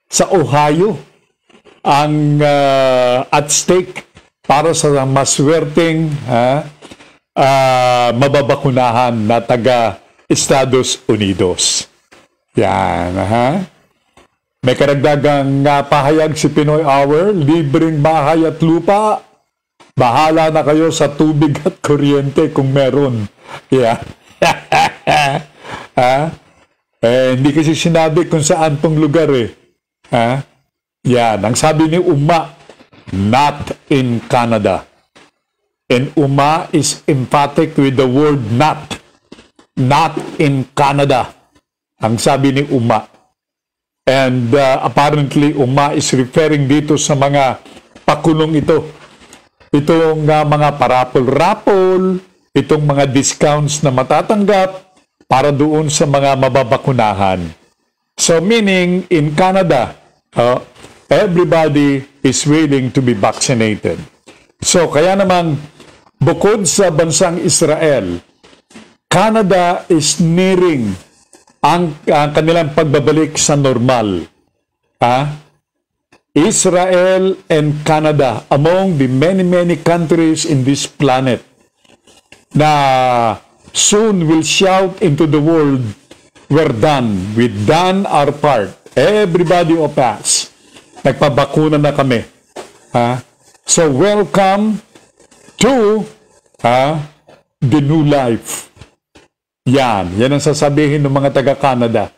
Sa Ohio, ang at stake para sa maswerteng mababakunahan na taga Estados Unidos. Yan, ha? May karagdagang pahayag si Pinoy Hour, libreng bahay at lupa. Bahala na kayo sa tubig at kuryente kung meron. Yeah. Hindi kasi sinabi kung saan pong lugar Yan, ang sabi ni Uma, not in Canada. And Uma is emphatic with the word not. Not in Canada. Ang sabi ni Uma. And apparently, Uma is referring dito sa mga pakulong ito. Itong mga parapol-rapol, itong mga discounts na matatanggap para doon sa mga mababakunahan. So meaning, in Canada, everybody is willing to be vaccinated. So kaya namang, bukod sa bansang Israel, Canada is nearing ang kanilang pagbabalik sa normal. Israel and Canada among the many countries in this planet na soon will shout into the world, we're done. We've done our part. Everybody of us. Nagpabakuna na kami. So welcome to the new life. Yan ang sasabihin ng mga taga-Canada.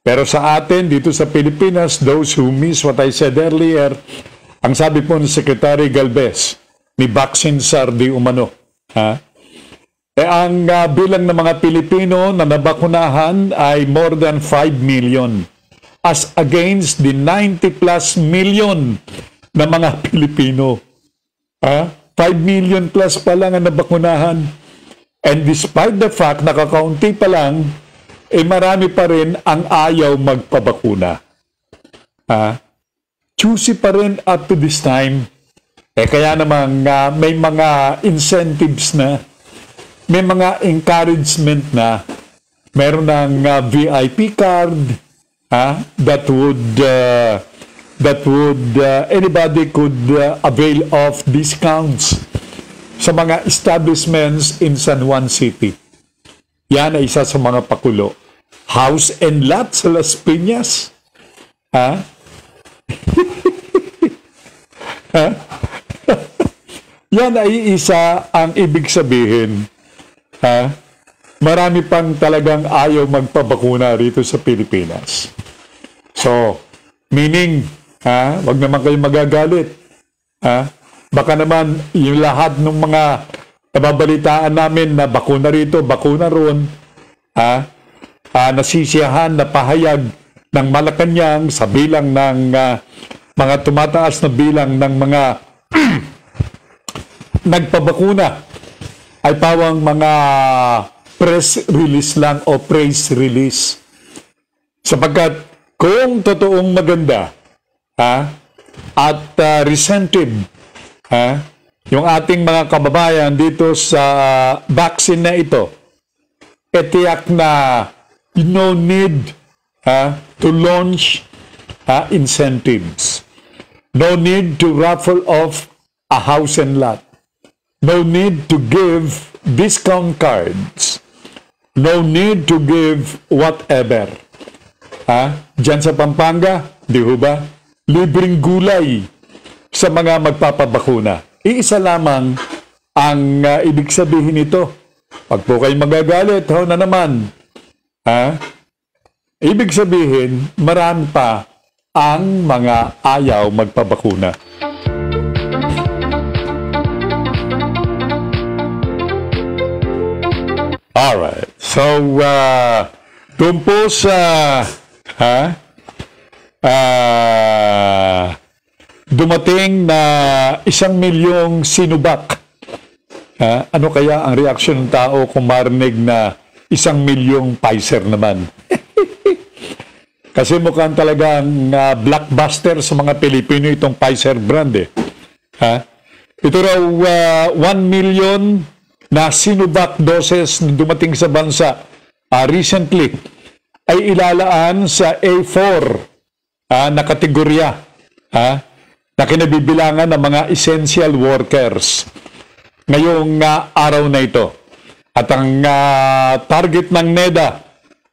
Pero sa atin, dito sa Pilipinas, those who miss what I said earlier, ang sabi po ni Secretary Galvez, ni vaccine sardi umano. Ang bilang ng mga Pilipino na nabakunahan ay more than 5 million as against the 90 plus million na mga Pilipino. 5 million plus pa lang ang nabakunahan. And despite the fact na kakaunti pa lang, marami pa rin ang ayaw magpabakuna. Choosy pa rin up to this time. Kaya namang may mga incentives na, may mga encouragement na, meron ng VIP card that would anybody could avail of discounts sa mga establishments in San Juan City. Yan ay isa sa mga pakulo. House and lot sa Las Piñas. Yan ay isa ang ibig sabihin. Marami pang talagang ayaw magpabakuna rito sa Pilipinas. So, meaning, wag naman kayo magagalit. Baka naman yung lahat ng mga nababalitaan namin na bakuna rito, bakuna roon, nasisiyahan na pahayag ng Malacanang sa bilang ng mga tumataas na bilang ng mga nagpabakuna ay pawang mga press release lang o praise release. Sapagkat kung totoong maganda at recentive yung ating mga kababayan dito sa vaccine na ito, tiyak na no need to launch incentives. No need to raffle off a house and lot. No need to give discount cards. No need to give whatever. Diyan sa Pampanga, di ba? Libreng gulay sa mga magpapabakuna. Iisa lamang ang ibig sabihin nito. Pag po kayo magagalit, na naman. Ibig sabihin, marami pa ang mga ayaw magpabakuna. Alright. So, doon po sa dumating na 1 milyong sinubak. Ano kaya ang reaksyon ng tao kung marinig na 1 milyong Pfizer naman? Kasi mukhang talagang blockbuster sa mga Pilipino itong Pfizer brand. Ito raw 1 million na Sinovac doses na dumating sa bansa recently ay ilalaan sa A4 na kategorya na kinabibilangan ng mga essential workers ngayong araw na ito. At ang target ng NEDA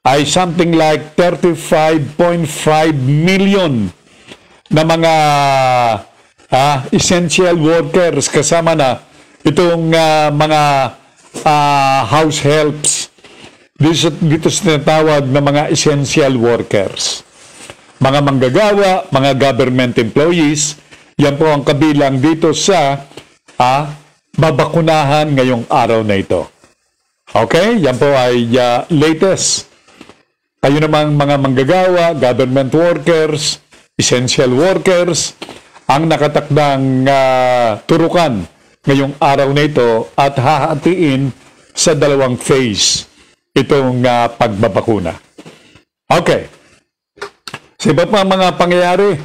ay something like 35.5 million na mga essential workers, kasama na itong mga house helps dito sa tinatawag na mga essential workers. Mga manggagawa, mga government employees, yan po ang kabilang dito sa babakunahan ngayong araw na ito. Okay? Yan po ay latest. Kayo namang mga manggagawa, government workers, essential workers, ang nakatakdang turukan ngayong araw na ito at hahatiin sa dalawang phase itong pagbabakuna. Okay. Sa iba pa mga pangyayari,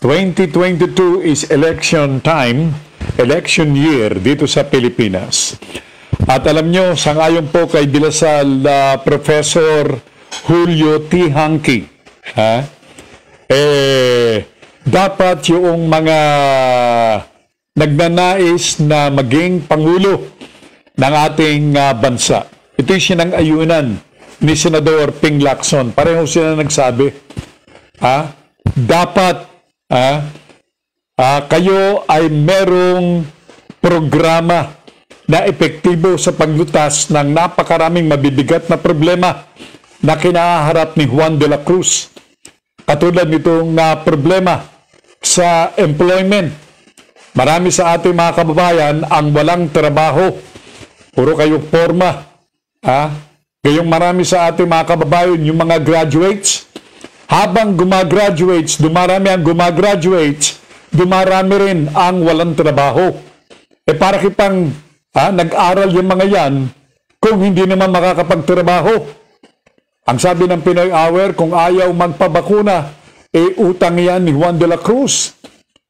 2022 is election time, election year dito sa Pilipinas. At alam nyo, sangayon po kay Dilasal Professor Julio T. Hanqui, dapat yung mga nagnanais na maging Pangulo ng ating bansa. Ito'y sinang-ayunan ni Senador Ping Lacson. Pareho sila nagsabi, dapat kayo ay merong programa na epektibo sa paglutas ng napakaraming mabibigat na problema na kinaharap ni Juan de la Cruz. Katulad nitong problema sa employment. Marami sa ating mga kababayan ang walang trabaho. Puro kayo forma. Gayong marami sa ating mga kababayan, yung mga graduates, habang gumagraduates, dumarami ang gumagraduates, dumarami rin ang walang trabaho. Para kitang nag-aral yung mga yan kung hindi naman makakapagtrabaho. Ang sabi ng Pinoy Hour, kung ayaw magpabakuna, utang yan ni Juan de la Cruz.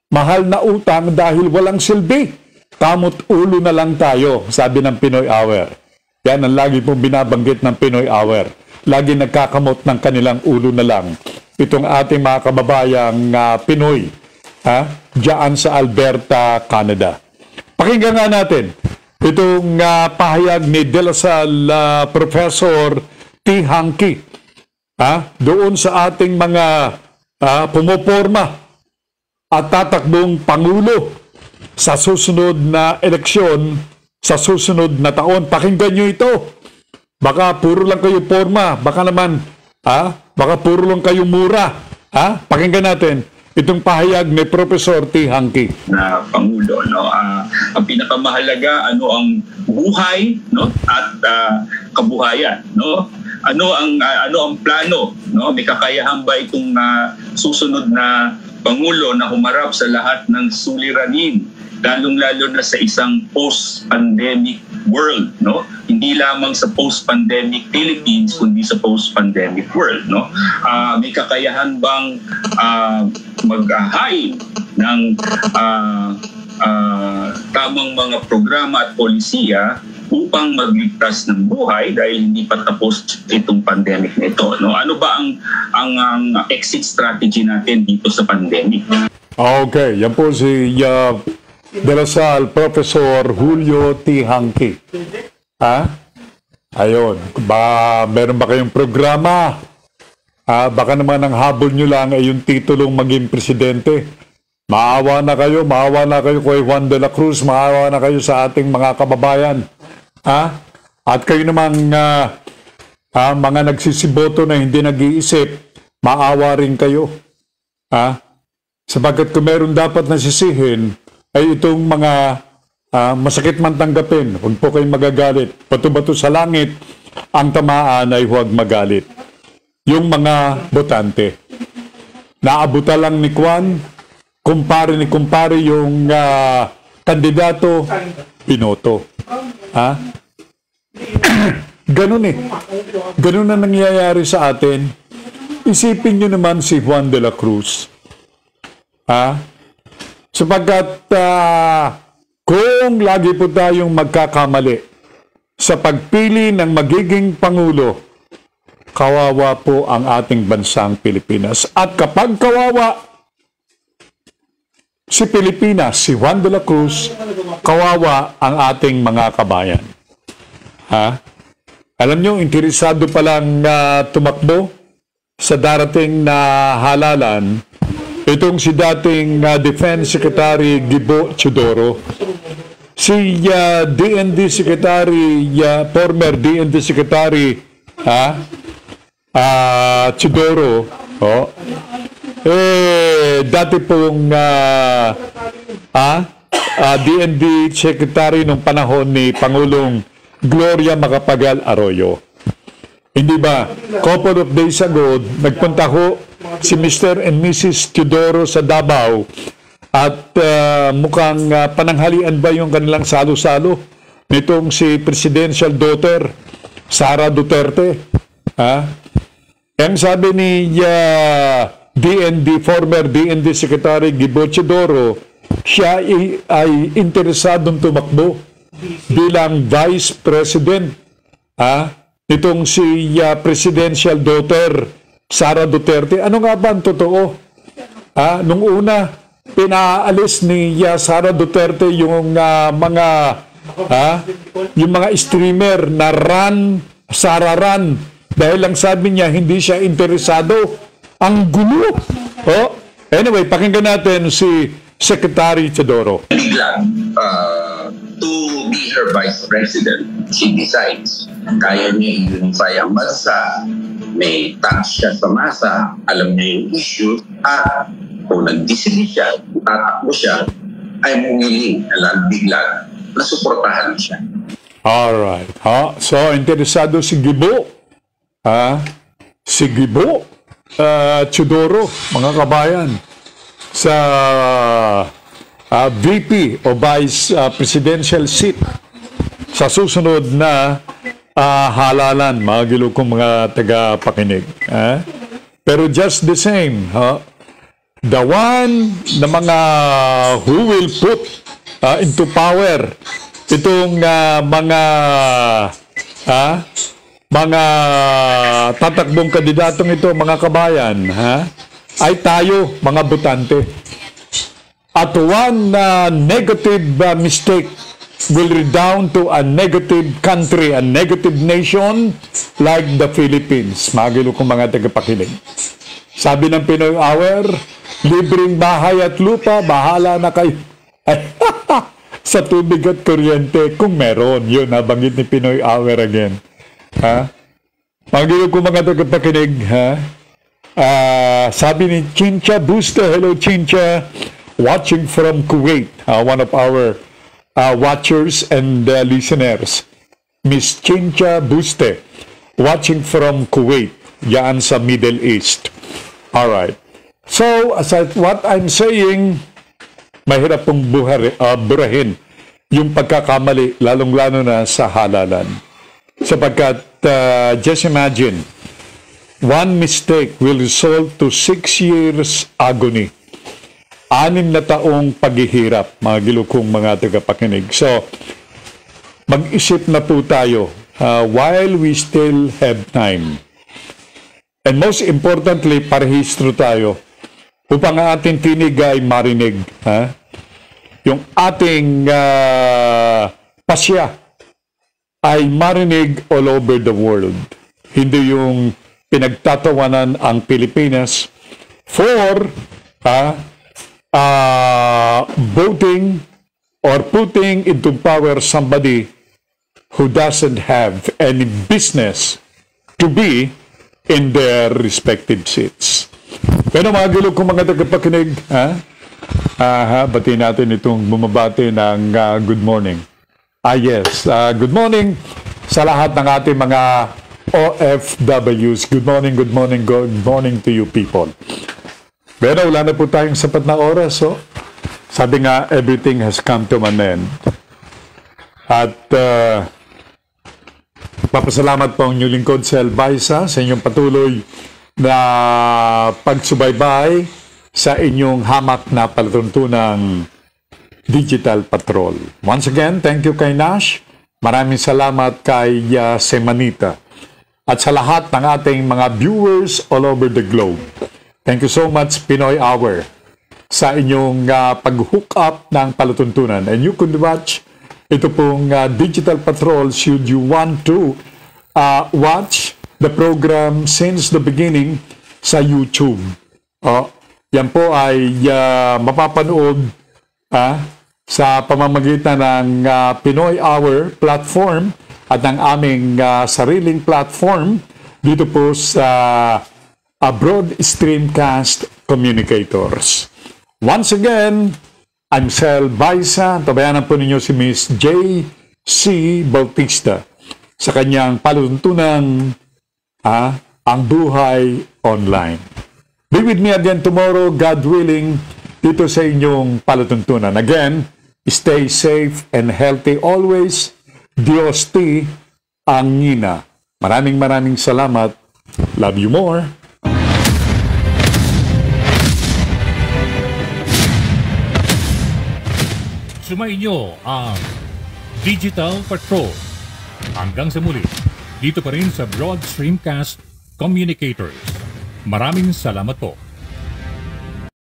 Mahal na utang dahil walang silbi. Kamot ulo na lang tayo, sabi ng Pinoy Hour. Yan ang lagi pong binabanggit ng Pinoy Hour. Lagi nagkakamot ng kanilang ulo na lang. Itong ating mga kababayang Pinoy, diyan sa Alberta, Canada. Pakinggan nga natin itong pahayag ni Dilasal Professor T. Hanqui doon sa ating mga pumoporma at tatakbong Pangulo sa susunod na eleksyon, sa susunod na taon. Pakinggan nyo ito. Baka puro lang kayo porma, baka naman baka puro lang kayo mura. Pakinggan natin itong pahayag ni Professor T. Hanqui. Na Pangulo, no? Ang pinakamahalaga, ano ang buhay, no? At kabuhayan, no? Ano ang plano, no? May kakayahan ba itong susunod na Pangulo na humarap sa lahat ng suliranin, lalong-lalo na sa isang post-pandemic world, no? Hindi lamang sa post-pandemic Philippines, kundi sa post-pandemic world, no? May kakayahan bang maghahain ng tamang mga programa at polisiya upang magligtas ng buhay dahil hindi pa tapos itong pandemic na ito, no? Ano ba ang exit strategy natin dito sa pandemic? Okay, yan po si Dilasal Professor Julio T. Hanqui. Ayun, meron ba kayong programa? Baka naman ang habol nyo lang ay yung titulong maging presidente. Maawa na kayo kay Juan de la Cruz, maawa na kayo sa ating mga kababayan. At kayo namang mga nagsisiboto na hindi nag-iisip, maawa rin kayo. Sapagkat kung meron dapat nasisihin, ay itong mga masakit man tanggapin, huwag po kayong magagalit. Bato-bato sa langit, ang tamaan ay huwag magalit. Yung mga botante. Naabuta lang ni Juan, kumpare yung kandidato, binoto. Ganun Ganun na nangyayari sa atin. Isipin nyo naman si Juan de la Cruz. Sapagkat kung lagi po tayong magkakamali, sa pagpili ng magiging Pangulo, kawawa po ang ating bansang Pilipinas. At kapag kawawa si Pilipinas, si Juan de la Cruz, kawawa ang ating mga kabayan. Ha? Alam nyo, interesado palang tumakbo sa darating na halalan itong si dating Defense Secretary Gibo Teodoro. Si DND Secretary, former DND Secretary Teodoro, dati pong DND Secretary nung panahon ni Pangulong Gloria Macapagal Arroyo. Hindi ba, couple of days ago, nagpunta ho si Mr. and Mrs. Teodoro sa Davao at mukhang pananghalian ba yung kanilang salo-salo nitong si presidential daughter, Sara Duterte. Ang sabi ni former DND Secretary Gibo Teodoro, siya ay interesadong tumakbo bilang Vice President nitong si presidential daughter Sara Duterte. Ano nga ba ang totoo? Nung una, pinaalis ni Sara Duterte yung mga streamer na Sara Ran. Dahil lang sabi niya, hindi siya interesado. Ang gulo. Anyway, pakinggan natin si Secretary Teodoro. Biglang, to be her vice president, she decides, kaya niya i-unify ang bansa, may touch siya sa masa, alam niya yung issue, at kung nag-decide siya, tatakbo siya, ay willing, alam biglang, nasuportahan siya. Alright. So, interesado si Gibo. Si Gibo Teodoro, mga kabayan, sa VP o Vice Presidential seat sa susunod na halalan, mga gilukong mga taga-pakinig. Pero just the same, the one na mga who will put into power itong mga tatakbong kandidatong ito, mga kabayan, ay tayo, mga botante. At one negative mistake will redound to a negative country, a negative nation like the Philippines. Magilo kong mga tagapakinig. Sabi ng Pinoy Hour, libreng bahay at lupa, bahala na kayo. Sa tubig at kuryente, kung meron. Yun, nabanggit ni Pinoy Hour again. Magilo kong mga tagapakinig, sabi ni Chincha Buste, hello Chincha, watching from Kuwait, one of our watchers and listeners, Miss Chincha Buste, watching from Kuwait, yan sa Middle East. Alright. So, as what I'm saying, mahirap pong burahin yung pagkakamali, lalong-lalo na sa halalan. Sapagkat, just imagine, one mistake will result to 6 years agony. 6 na taong paghihirap, mga gilukong mga tagapakinig. So, mag-isip na po tayo while we still have time. And most importantly, parehistro tayo upang ang ating tinig ay marinig. Yung ating pasya ay marinig all over the world. Hindi yung pinagtatawanan ang Pilipinas for voting or putting into power somebody who doesn't have any business to be in their respective seats. Pero mga gilog kong mga tagapakinig, batiin natin itong bumabati ng good morning. Yes, good morning sa lahat ng ating mga OFWs. Good morning to you people. Pero wala na po tayong sapat na oras, so sabi nga, everything has come to an end. At papasalamat po ang inyong lingkod sa Elvisa sa inyong patuloy na pagsubaybay sa inyong hamak na palatuntunang Digital Patrol. Once again, thank you kay Nash. Maraming salamat kay Semanita. At sa lahat ng ating mga viewers all over the globe. Thank you so much, Pinoy Hour, sa inyong pag-hook up ng palatuntunan. And you could watch ito pong Digital Patrol should you want to watch the program since the beginning sa YouTube. Yan po ay mapapanood sa pamamagitan ng Pinoy Hour platform at ng aming sariling platform dito po sa Broad Streamcast Communicators. Once again, I'm Sel Baisa. Tabayanan po ninyo si Miss J.C. Bautista sa kanyang paluntunan Ang Buhay Online. Be with me again tomorrow, God willing, dito sa inyong palatuntunan. Again, stay safe and healthy always. Diyos ti ang ngina. Maraming salamat. Love you more. Sumainyo ang Digital Patrol. Hanggang sa muli, dito pa rin sa Broad Streamcast Communicators. Maraming salamat po.